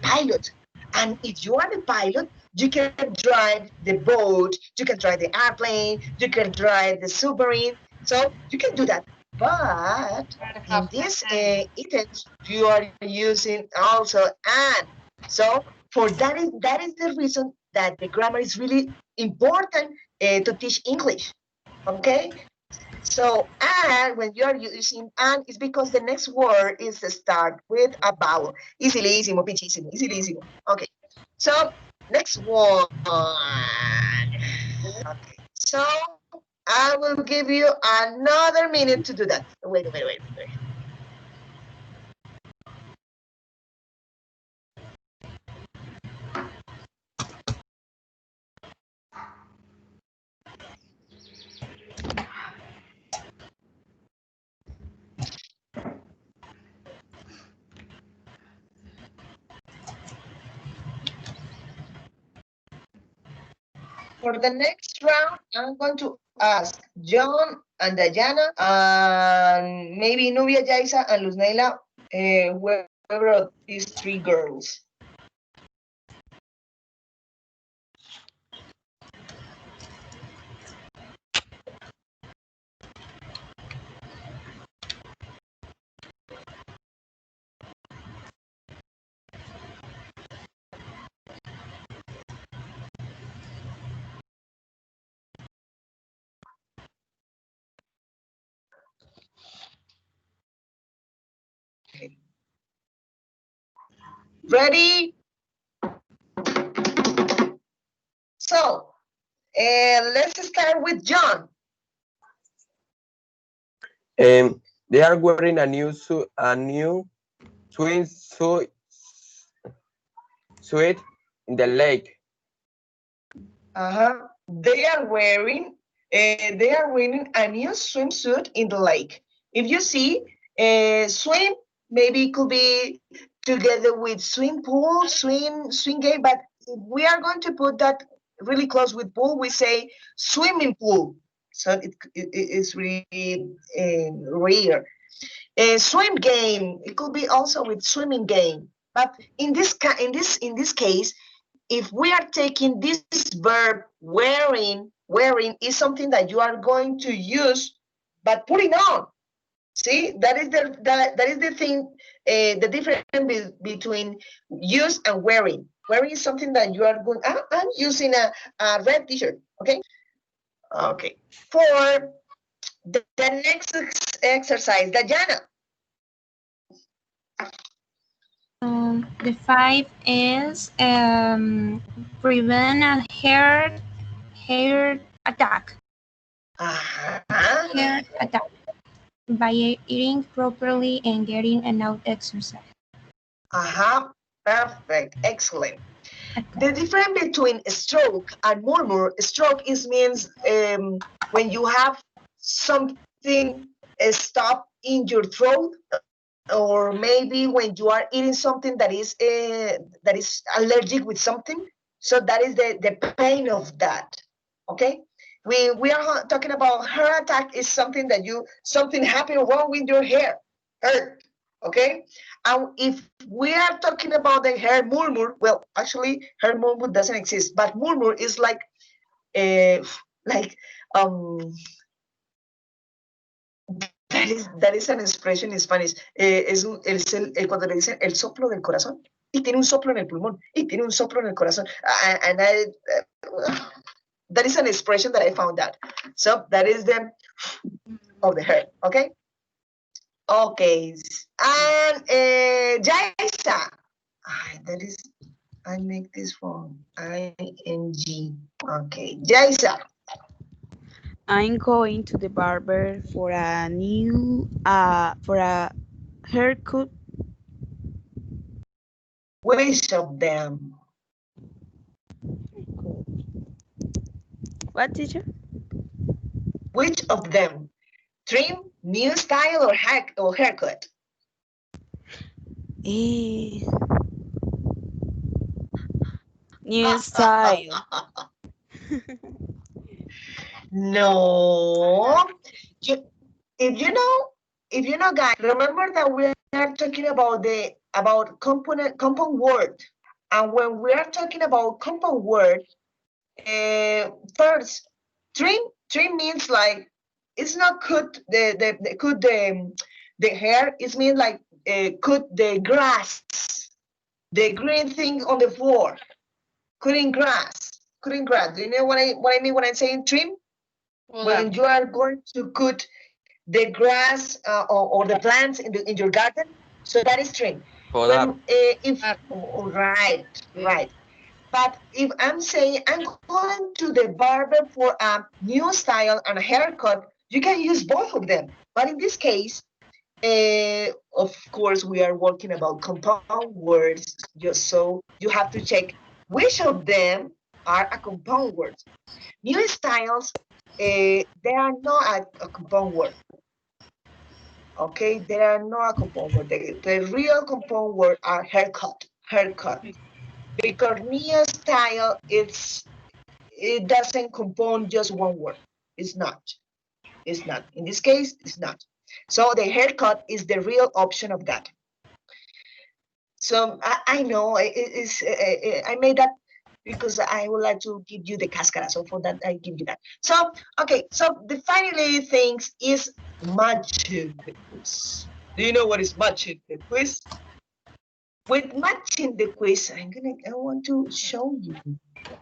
pilot, and if you are the pilot, you can drive the boat, you can drive the airplane, you can drive the submarine. So you can do that. But Gotta in have the this hand. instance, you are using also and. So for that is the reason that the grammar is really important to teach English. Okay, so, and when you're using and, it's because the next word is to start with a vowel. Easily, pichísimo, easily. Okay, so next one. Okay, so I will give you another minute to do that. Wait. For the next round, I'm going to ask John and Dayana, and maybe Nubia, Jaisa, and Luzneila, whoever of these three girls. Okay. Ready? So, let's start with John. They are wearing a new swimsuit suit in the lake. They are wearing a new swimsuit in the lake. If you see, swim maybe it could be together with swim pool, swim game, but if we are going to put that really close with pool, we say swimming pool. So it's really rare. A swim game, it could be also with swimming game. But in this case, if we are taking this verb wearing is something that you are going to use, but putting on. See, that is the thing, the difference between use and wearing. Wearing is something that you are going. I'm using a red T-shirt. Okay. For the next exercise, Dayana. The five is prevent a heart attack. Heart attack by eating properly and getting enough exercise. Perfect. Excellent. The difference between stroke and murmur, stroke means when you have something stop in your throat, or maybe when you are eating something that is allergic with something. So that is the pain of that. Okay, we are talking about heart attack is something that something happened wrong with your hair, hurt. Okay, and if we are talking about the hair murmur, well, actually, hair murmur doesn't exist, but murmur is like um that is an expression in Spanish. Cuando le dicen el soplo del corazón, y tiene un soplo en el pulmón, y tiene un soplo en el corazón. That is an expression that I found out. So that is the of the hair. Okay. Okay. And Jaisa. I make this form ing. Okay, Jaisa. I'm going to the barber for a haircut. Which of them? What, teacher? Which of them? Trim, new style, or haircut? Eh, New style. No. if you know, guys, remember that we are talking about compound word, and when we are talking about compound word, first, trim means like it's not cut the hair. It means like cut the grass, the green thing on the floor, cutting grass, cutting grass. Do you know what I mean when I'm saying trim? When you are going to cut the grass or the plants in your garden, so that is trim. When if right, right. But if I'm saying I'm going to the barber for a new style and a haircut, you can use both of them. But in this case, of course, we are working about compound words, just so you have to check which of them are a compound word. New styles, they are not a compound word. Okay, they are not a compound word. The real compound word are haircut, haircut. Because new style, it doesn't compound just one word. It's not. It's not. In this case, it's not. So the haircut is the real option of that. So I know I made that because I would like to give you the cascara. So for that, I give you that. So, okay. So the finally things is matching the quiz. Do you know what is matching the quiz? With matching the quiz, I want to show you.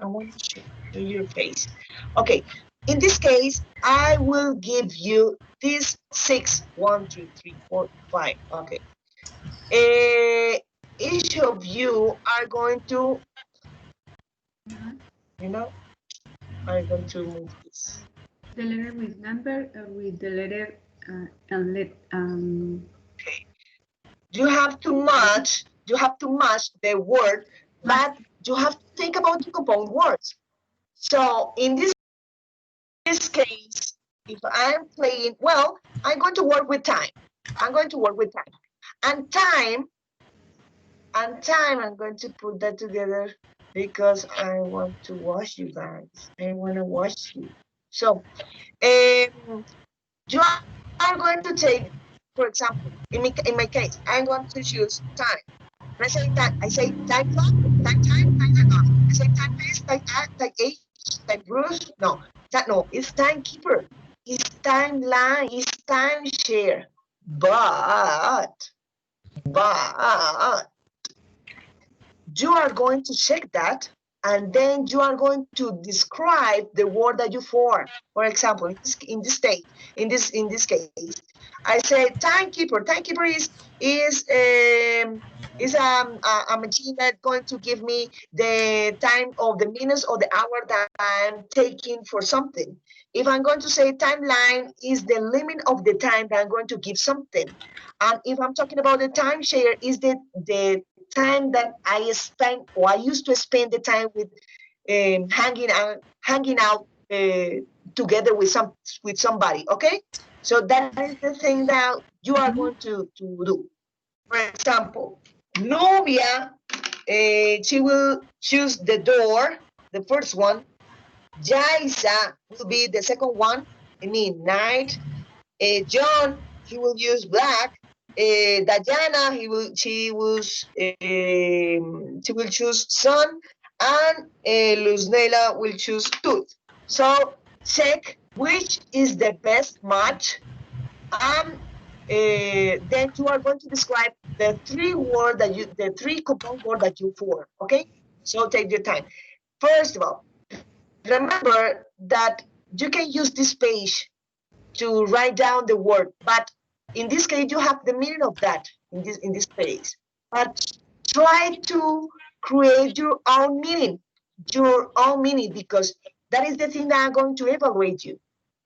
I want to show you your face. Okay. In this case, I will give you these 6, 1, 2, 3, 4, 5. Okay. Each of you are going to, are going to move this. The letter with number with the letter and let. Okay. You have to match the word, but you have to think about the compound words. So in this case, if I'm playing, well, I'm going to work with time. I'm going to work with time. And time, I'm going to put that together because I want to watch you guys. I want to watch you. So, you are going to take, for example, in my case, I'm going to choose time. When I say time clock, I say timepiece, like age, like Bruce. No, it's timekeeper. It's timeline. It's timeshare. But you are going to check that, and then you are going to describe the word that you form. For example, in this case, I say timekeeper. Timekeeper is a machine that's going to give me the time of the minutes or the hour that I'm taking for something. If I'm going to say timeline, is the limit of the time that I'm going to give something. And if I'm talking about the timeshare, is the time that I spend, or I used to spend the time with hanging out together with somebody. Okay, so that is the thing that you are going to do. For example, Novia, she will choose the door, the first one. Jaisa will be the second one. I mean night. John, he will use black. Diana, she will choose sun, and Luznela will choose tooth. So check which is the best match, and then you are going to describe the three compound word that you form. Okay, so take your time. First of all, remember that you can use this page to write down the word, but in this case you have the meaning of that in this page. But try to create your own meaning, because that is the thing that I'm going to evaluate you.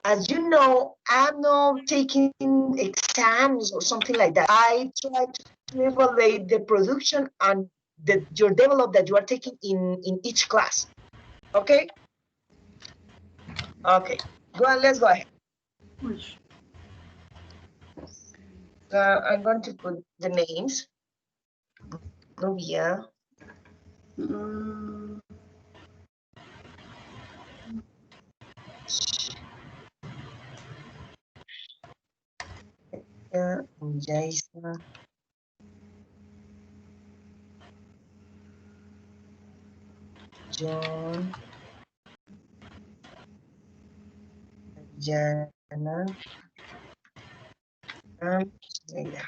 As you know, I'm not taking exams or something like that. I try to evaluate the production and your develop that you are taking in each class. Okay? Okay. Let's go ahead. I'm going to put the names. Nubia. Jaisa, John, Jana, and Leila.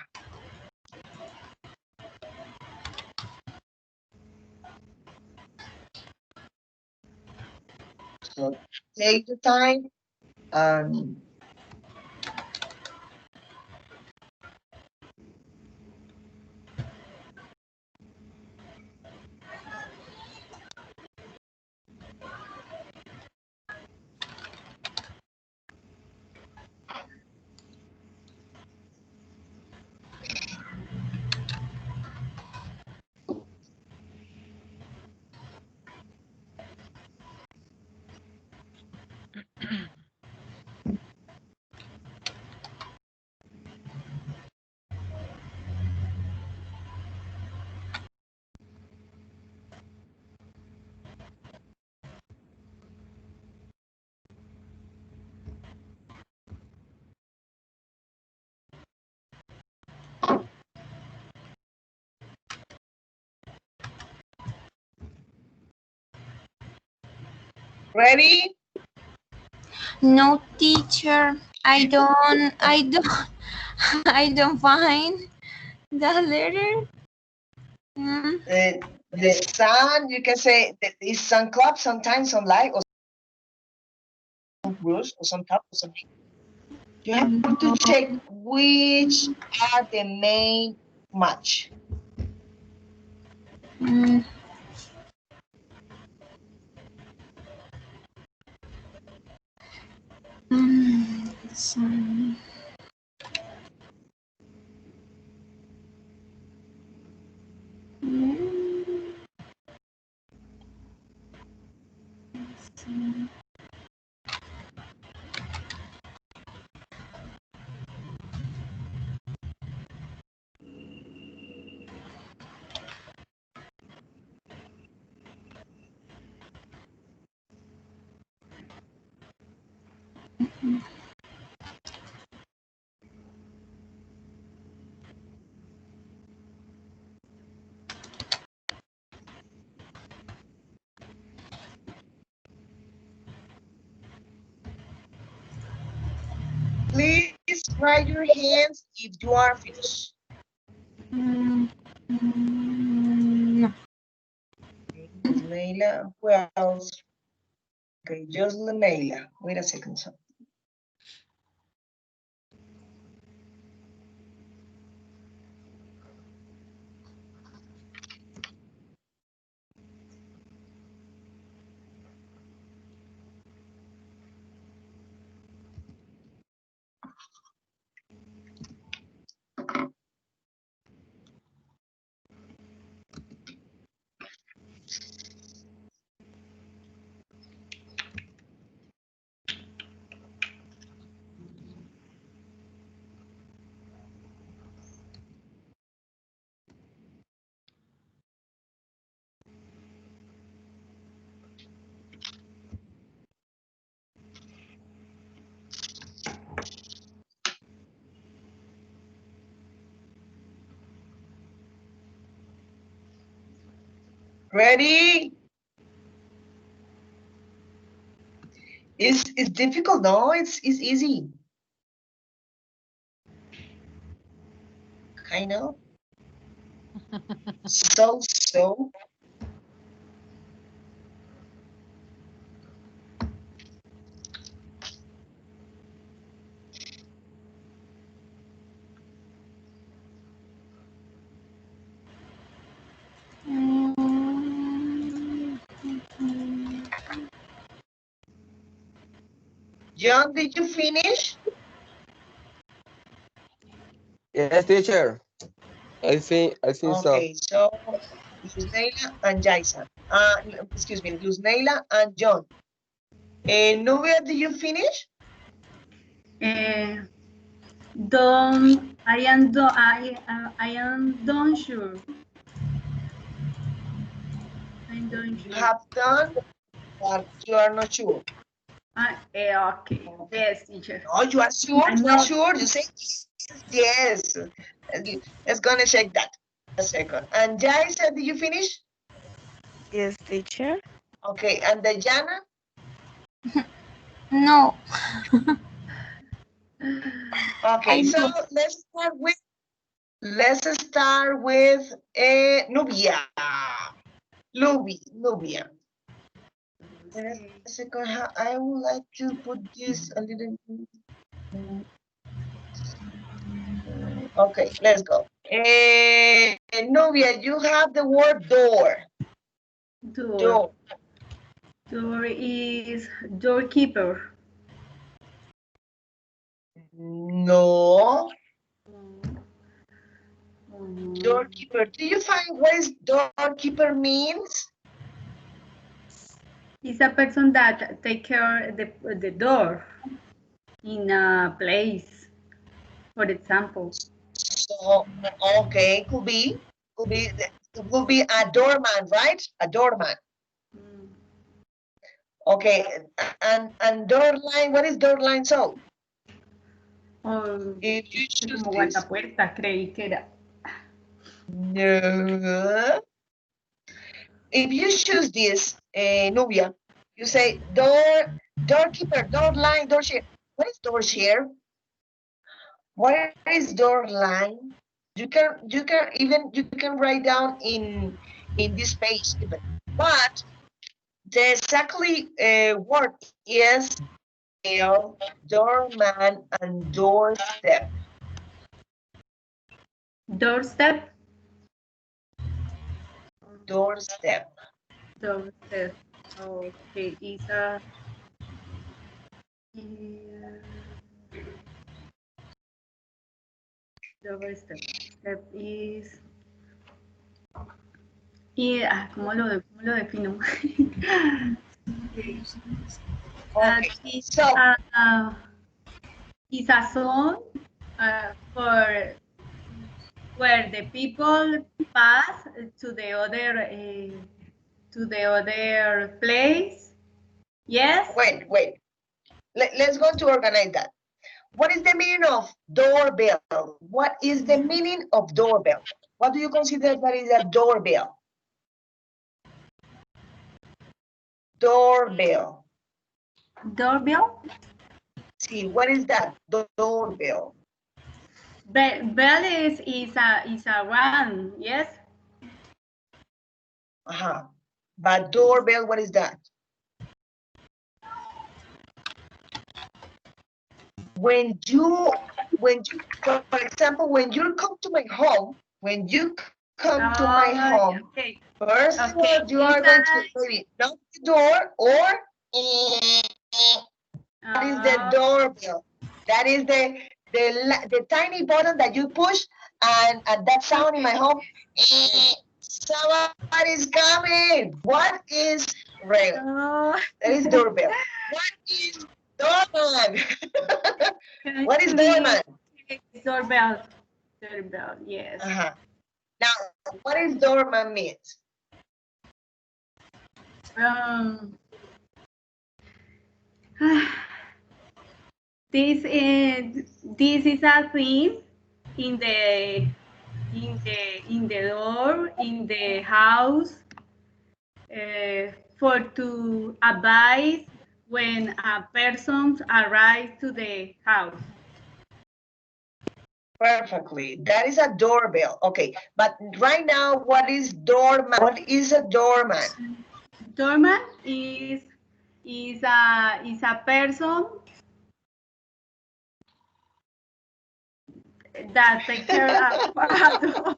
So take the time and ready? No, teacher. I don't find the letter. Mm, The sun, you can say that is sun club, sometimes some light or some bruise or some top or something. You have to no. check which are the main match. Mm, sun. Mm, sun. Please raise your hands if you are finished. Mm, no. Okay, just Leila. Who else? Okay, just Leila. Wait a second. So. Ready? It's difficult, no? It's easy. Kind of. So. Mm, John, did you finish? Yes, teacher. I think so. Okay, so Luzneila and Jason. Excuse me, Luzneila and John. Nubia, did you finish? Don't I am do I am don't sure. I'm don't You sure. have done, but you are not sure. Okay. Okay. Yes, teacher. No, you are sure. I'm You are not. sure. You say Yes. Let's gonna check that. A second. And Jaisa, did you finish? Yes, teacher. Okay. And Dayana? No, Okay. I So do. let's start with Nubia. Nubia. Wait a second. I would like to put this a little. Okay, let's go. Nubia, you have the word door. Door. Door. Door is doorkeeper. No. Mm, Doorkeeper. Do you find what is doorkeeper means? It's a person that take care the door in a place, for example. So, okay, could be, it will be a doorman, right? A doorman. Mm. Okay, and door line, what is door line? So, O if you choose como this, guardapuertas, creí que era. no. If you choose this, Nubia, you say doorkeeper, door line, door share. What is door share? What is door line? You can write down in this page even. But the exactly word is doorbell, doorman, and doorstep. Doorstep. Doorstep. Doorstep. Okay, it's a yeah, doorstep. Step is ¿cómo lo defino? Okay. It's So it's a zone for where the people pass to the other place. Yes. wait. Let's go to organize that. What is the meaning of doorbell? What is the meaning of doorbell? What do you consider that is a doorbell? Doorbell. Doorbell. See, what is that? Doorbell. Bell is a run. Yes. Uh-huh. But doorbell, what is that? When you, for example, when you come to my home, Okay. first of Okay. all, you are going to maybe knock the door or that is the doorbell. That is the tiny button that you push, and that sound in my home. Somebody's coming. What is rail? That is doorbell. What is doorman? What is doorman? Doorbell. Doorbell. Yes. Now, what is doorman means? Um. This is a thing in the door in the house for to advise when a person arrives to the house. Perfectly. That is a doorbell. Okay. But right now, what is doorman? What is a doorman? Doorman is a person that take care of a door.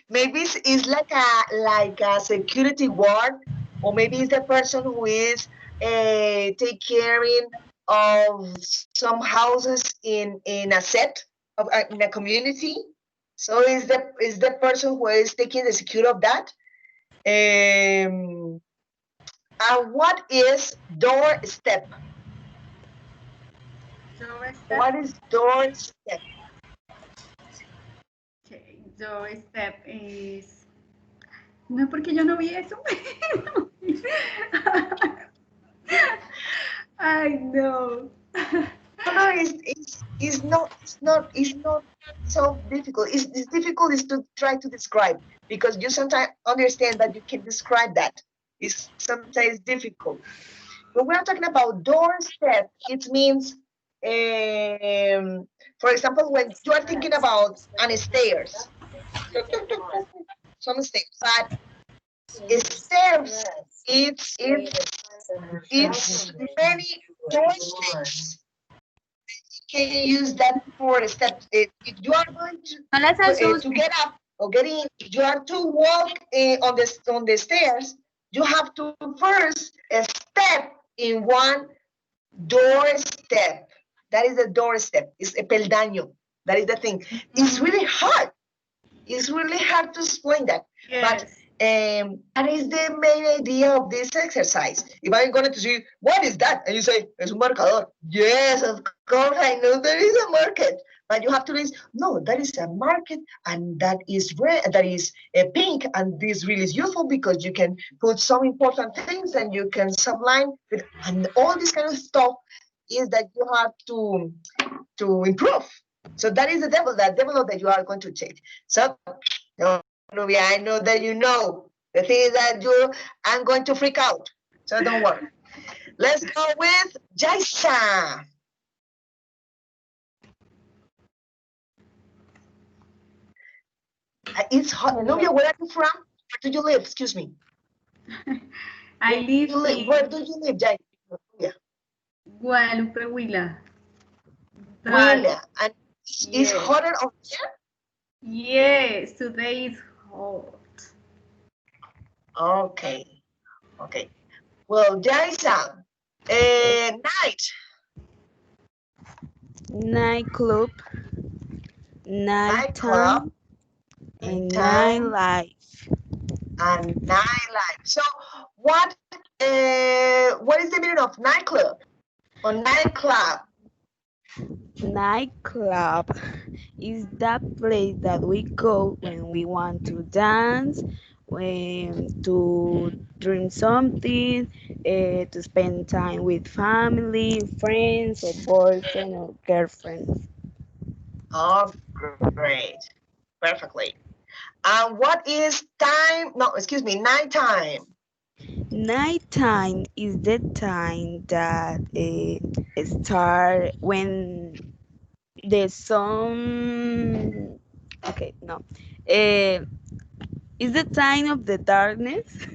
Maybe it's like a security guard, or maybe it's the person who is take caring of some houses in a set of in a community. So is the person who is taking the security of that. And what is doorstep? Doorstep. What is doorstep? Okay, doorstep is. No, porque yo no vi eso. I know. No, it's not so difficult. It's difficult is to try to describe because you sometimes understand that you can describe that. It's sometimes difficult. When we're talking about doorstep, it means, for example, when you are thinking about on stairs, some stairs, but stairs, it's many doorsteps. Can use that for steps. If you are going No las to asuste. get up or get in, if you are to walk on the stairs, you have to first step in one doorstep. That is the doorstep. It's a peldaño. That is the thing. It's really hard. It's really hard to explain that. But Yes. that is the main idea of this exercise. If I'm going to say, what is that? And you say, es un marcador. Yes, of course, I know there is a market. But you have to list, no, that is a market and that is red, that is pink. And this really is useful because you can put some important things and you can subline with, and all this kind of stuff is that you have to improve. So that is the develop that you are going to take. So, no, Nubia, I know that you know. The thing is that I'm going to freak out. So don't worry. Let's go with Jaisa. It's hot. Nubia, where are you from? Where do you live? Excuse me. I live Where in do you live, Jaisa? Nubia? Guadalupe, Huila. But Willa. And it's yes, hotter over here? yes, today is hot. Okay. Okay. Well, Jaisa, night. Nightclub, Nightclub, nighttime, and nighttime, nightlife. and nightlife. So what is the meaning of nightclub or nightclub? Nightclub is that place that we go when we want to dance, when to drink something, to spend time with family, friends, or boyfriend or girlfriend. Oh, great. Perfectly. And what is time? No, excuse me, nighttime. Nighttime is the time that start when the sun. Okay, no. It's the time of the darkness,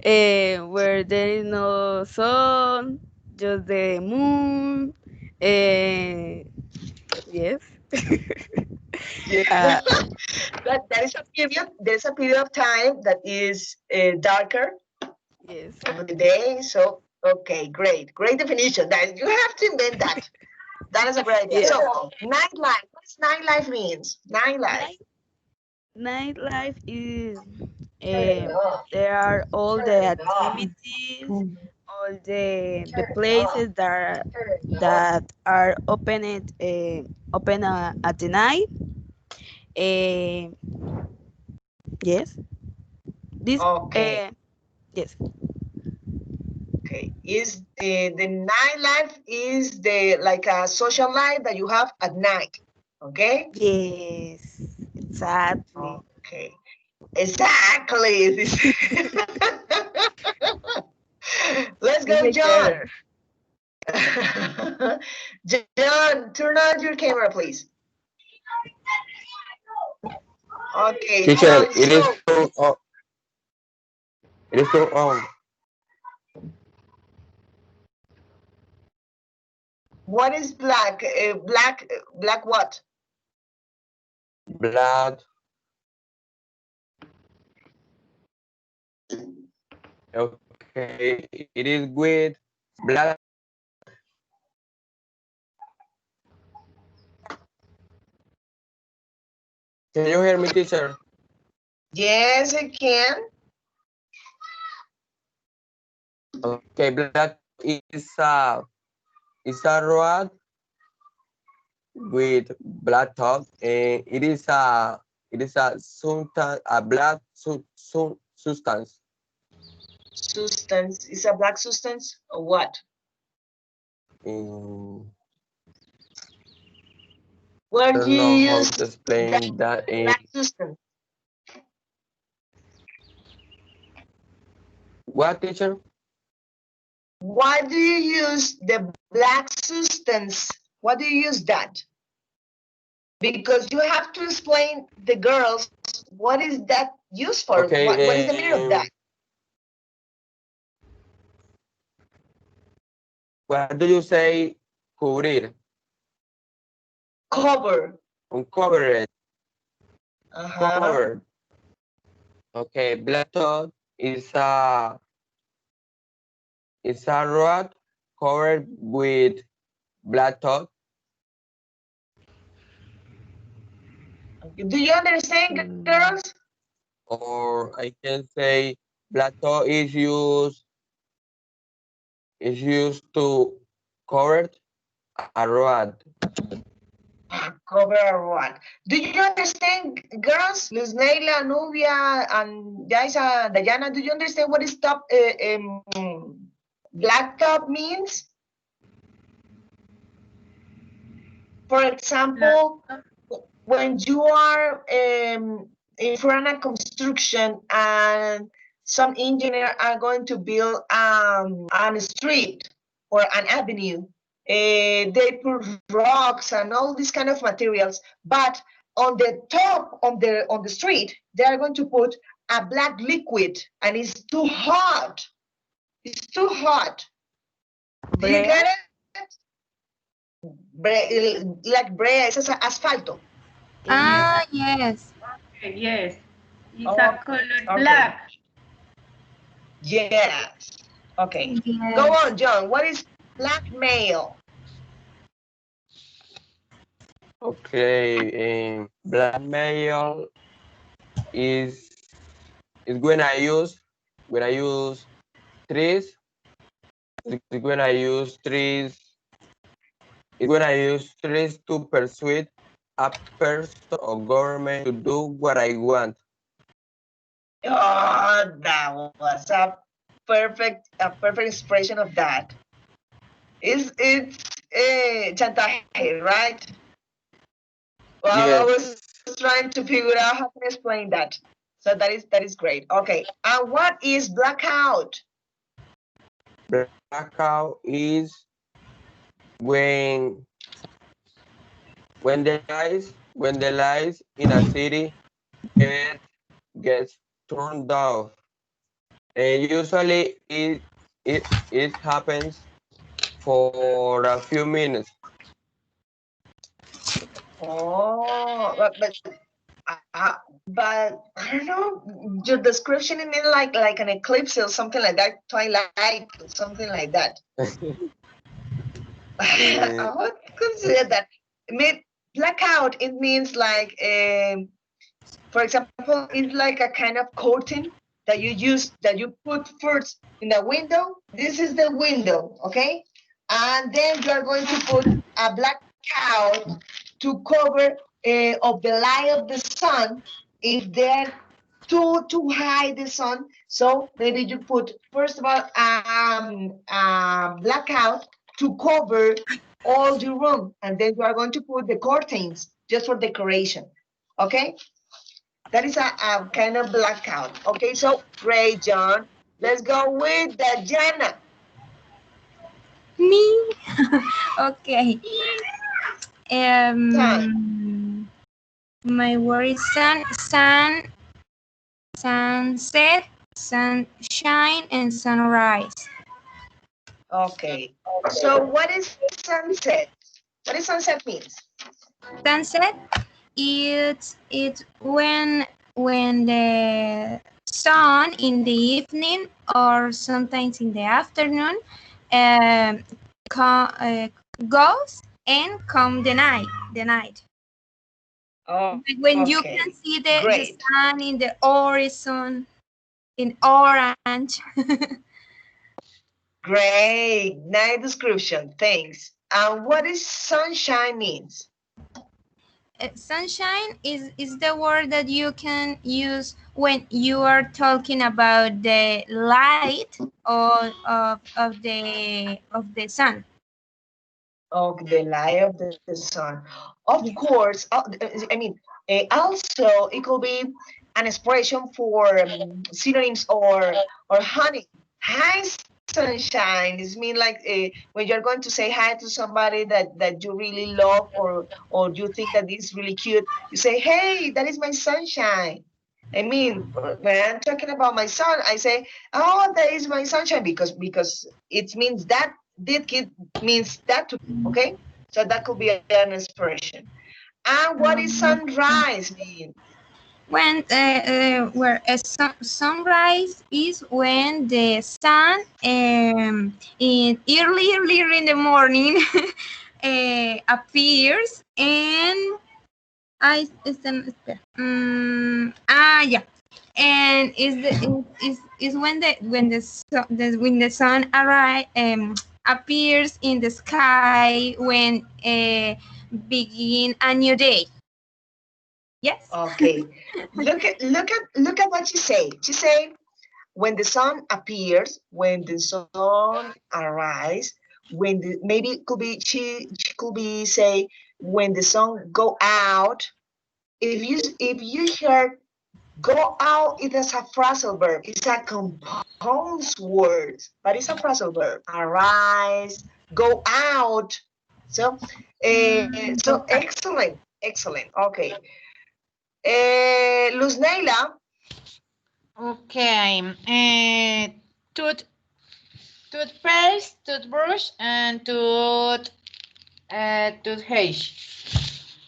where there is no sun, just the moon. Yes. Yeah. uh, That is a period. There's a period of time that is darker yes. over the day. So, okay, great definition. That you have to invent that. That is a great idea. Yes. So, nightlife. What does nightlife means? Nightlife. Night nightlife is there are all the activities, all the places that are open at the night. Uh, yes. This Okay. yes. Okay. Is the nightlife is the like a social life that you have at night. Okay. Yes. Exactly. Okay. Exactly. Let's It's go, John. better. John, turn on your camera, please. Okay, Teacher, John. it is So, too, it is too, what is black? Black what? blood. Okay, it is with blood. Can you hear me, teacher? Yes, I can. Okay, blood is a rod with blood top, and it is a substance, a blood substance. Substance. Is a black substance or what? in I Where don't you know how use to the explain that in black substance. what, teacher? Why do you use the black substance? Why do you use that? Because you have to explain the girls what is that used for? What is the meaning of Okay, that? what do you say? Cubrir, Cover. uncover it, Uh-huh. covered. Okay, black dot is a rod covered with black dot, Do you understand, Mm, girls? or I can say black dot is used to cover a rod. Cover or what? Do you understand, girls? Luz Neila, Nubia, and Jaisa, Dayana, do you understand what is black top means? For example, when you are in front of construction and some engineer are going to build a street or an avenue, they put rocks and all these kind of materials, but on the top on the street they are going to put a black liquid and it's too hot. It's too hot. Do you Brea? get it? Like brea, it's asfalto. Ah, Yeah. yes. Okay, yes. It's Oh, a color okay. black. Yes. Okay. Go Yes. on, John. What is blackmail? Okay, blackmail is is when I use trees. Is when I use trees. Is when I use trees to persuade a person or government to do what I want. Oh, that was a perfect expression of that. It's chantaje, right? Well, I was Yes, trying to figure out how to explain that. So that is great. Okay. And what is blackout? blackout is when when the lights in a city get gets turned off, and usually it happens for a few minutes. Oh, but I don't know. Your description in it like an eclipse or something like that, twilight, something like that. I Uh, would consider that. I mean, blackout. It means like, for example, it's like a kind of curtain that you put first in the window. This is the window, okay, and then you are going to put a blackout to cover of the light of the sun if they're too high the sun. So maybe you put first of all blackout to cover all the room, and then you are going to put the curtains just for decoration. Okay, that is a kind of blackout. Okay, so great, John. Let's go with the Jana. Me? Okay. Sun. My word is sunset, sunshine, and sunrise. Okay. So what is sunset? What does sunset means? Sunset, it's when the sun in the evening or sometimes in the afternoon um, goes and come the night. Like when you Okay. can see the Great. sun in the horizon in orange. Great. Nice description. Thanks. And what is sunshine means? Sunshine is the word that you can use when you are talking about the light of the sun. of the light of the sun. Of course, I mean, also it could be an expression for synonyms or honey. Hi, sunshine. It means like when you're going to say hi to somebody that you really love or you think that is really cute. You say, "Hey, that is my sunshine." I mean, when I'm talking about my son, I say, "Oh, that is my sunshine," because it means that this kid means that to me. Okay, so that could be an expression. And what is sunrise mean? When where a sunrise is when the sun in early in the morning appears and I yeah, and is when the sun arrive appears in the sky when begin a new day. Yes. Okay, look at what she say. She say when the sun appears, when the sun arise, when the maybe it could be she could be say when the sun go out. If you hear go out, it is a phrasal verb. It's a compound word, but it's a phrasal verb. Arise, go out. So, so Okay. excellent, excellent. Okay. Luz Naila, Okay. Tooth, toothpaste, toothbrush, and toothpaste.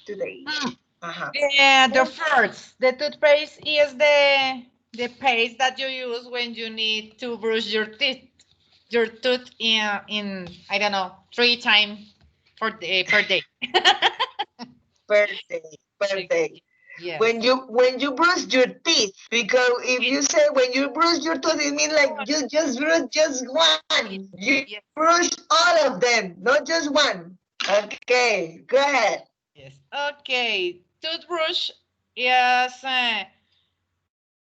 today. Mm. Uh-huh. The Well, first, the toothpaste is the paste that you use when you need to brush your tooth in I don't know 3 times per day. birthday, birthday. Yes. When you brush your teeth, because if you say when you brush your teeth, it means like you just brush just one. You Yes. brush all of them, not just one. Okay, go ahead. Yes. Okay. Toothbrush is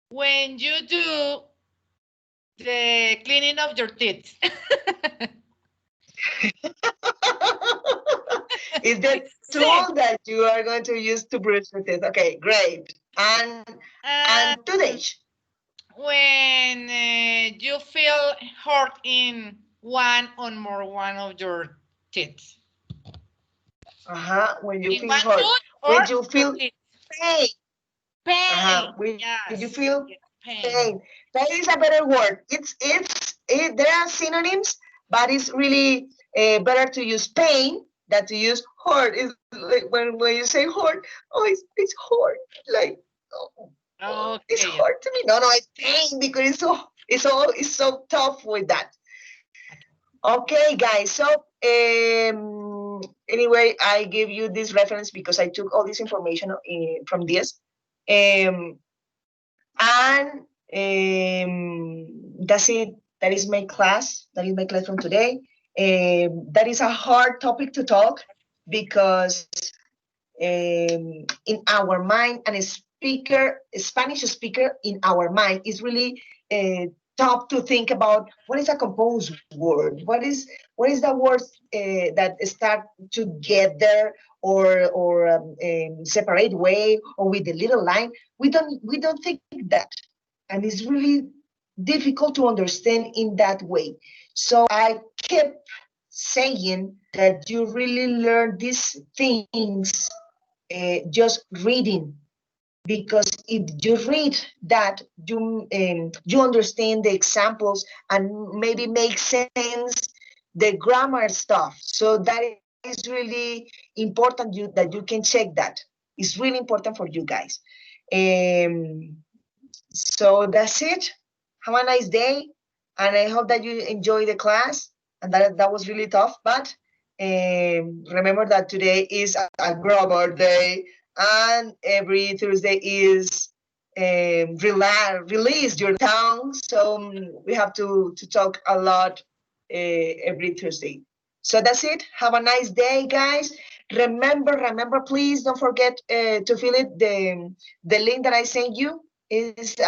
when you do the cleaning of your teeth. Is the It's the same. tool that you are going to use to brush your teeth. Okay, great. And And toothbrush. when you feel hurt in one of your teeth, When you in feel one hurt, tooth or when you your feel teeth, pain. pain. When you feel Yes, yes, pain. pain. Pain is a better word. There are synonyms, but it's really better to use pain than to use hurt. It's like when you say hurt, oh, it's hurt. Like oh, it's Okay, hard to me. No, it's pain because it's so tough with that. Okay, guys. So anyway, I give you this reference because I took all this information from this. Um, and that's it. That is my class. That is my class from today. That is a hard topic to talk because in our mind, and a Spanish speaker in our mind is really tough to think about what is a composed word. What is the words that start together or separate way or with a little line. We don't think that, and it's really difficult to understand in that way. So I kept saying that you really learn these things just reading, because if you read that you understand the examples and maybe make sense the grammar stuff. So that is really important that you can check that. It's really important for you guys. um, so that's it. Have a nice day, and I hope that you enjoy the class. And that was really tough, but remember that today is a grammar day, and every Thursday is release your tongue. So we have to talk a lot every Thursday. So that's it. Have a nice day, guys. Remember, please don't forget to fill it the link that I sent you is this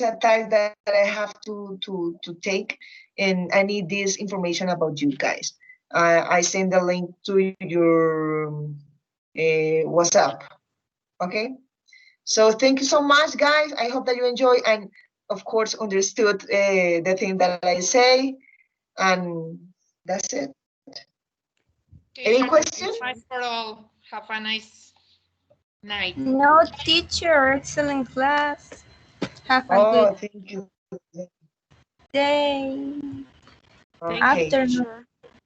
a task that I have to take, and I need this information about you guys. I send the link to your WhatsApp. Okay. So thank you so much, guys. I hope that you enjoy and, of course, understood the thing that I say. And that's it. Any Teacher, thank question? you so much for all. Have a nice night. No, teacher, excellent class. Have a good Oh, thank you. day. Thank you, Okay. Afternoon.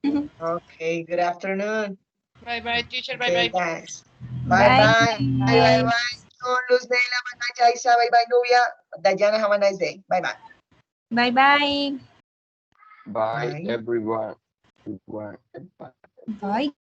teacher. Okay. Good afternoon. Bye-bye, teacher. Okay, Bye-bye. guys. Bye Bye. bye. Bye bye. John, Luz, Nela, bye bye. Jaisa, bye bye. Nubia, Dayana, have a nice day. Bye bye. Bye bye. Bye, Bye. everyone. Everyone. Bye. Bye.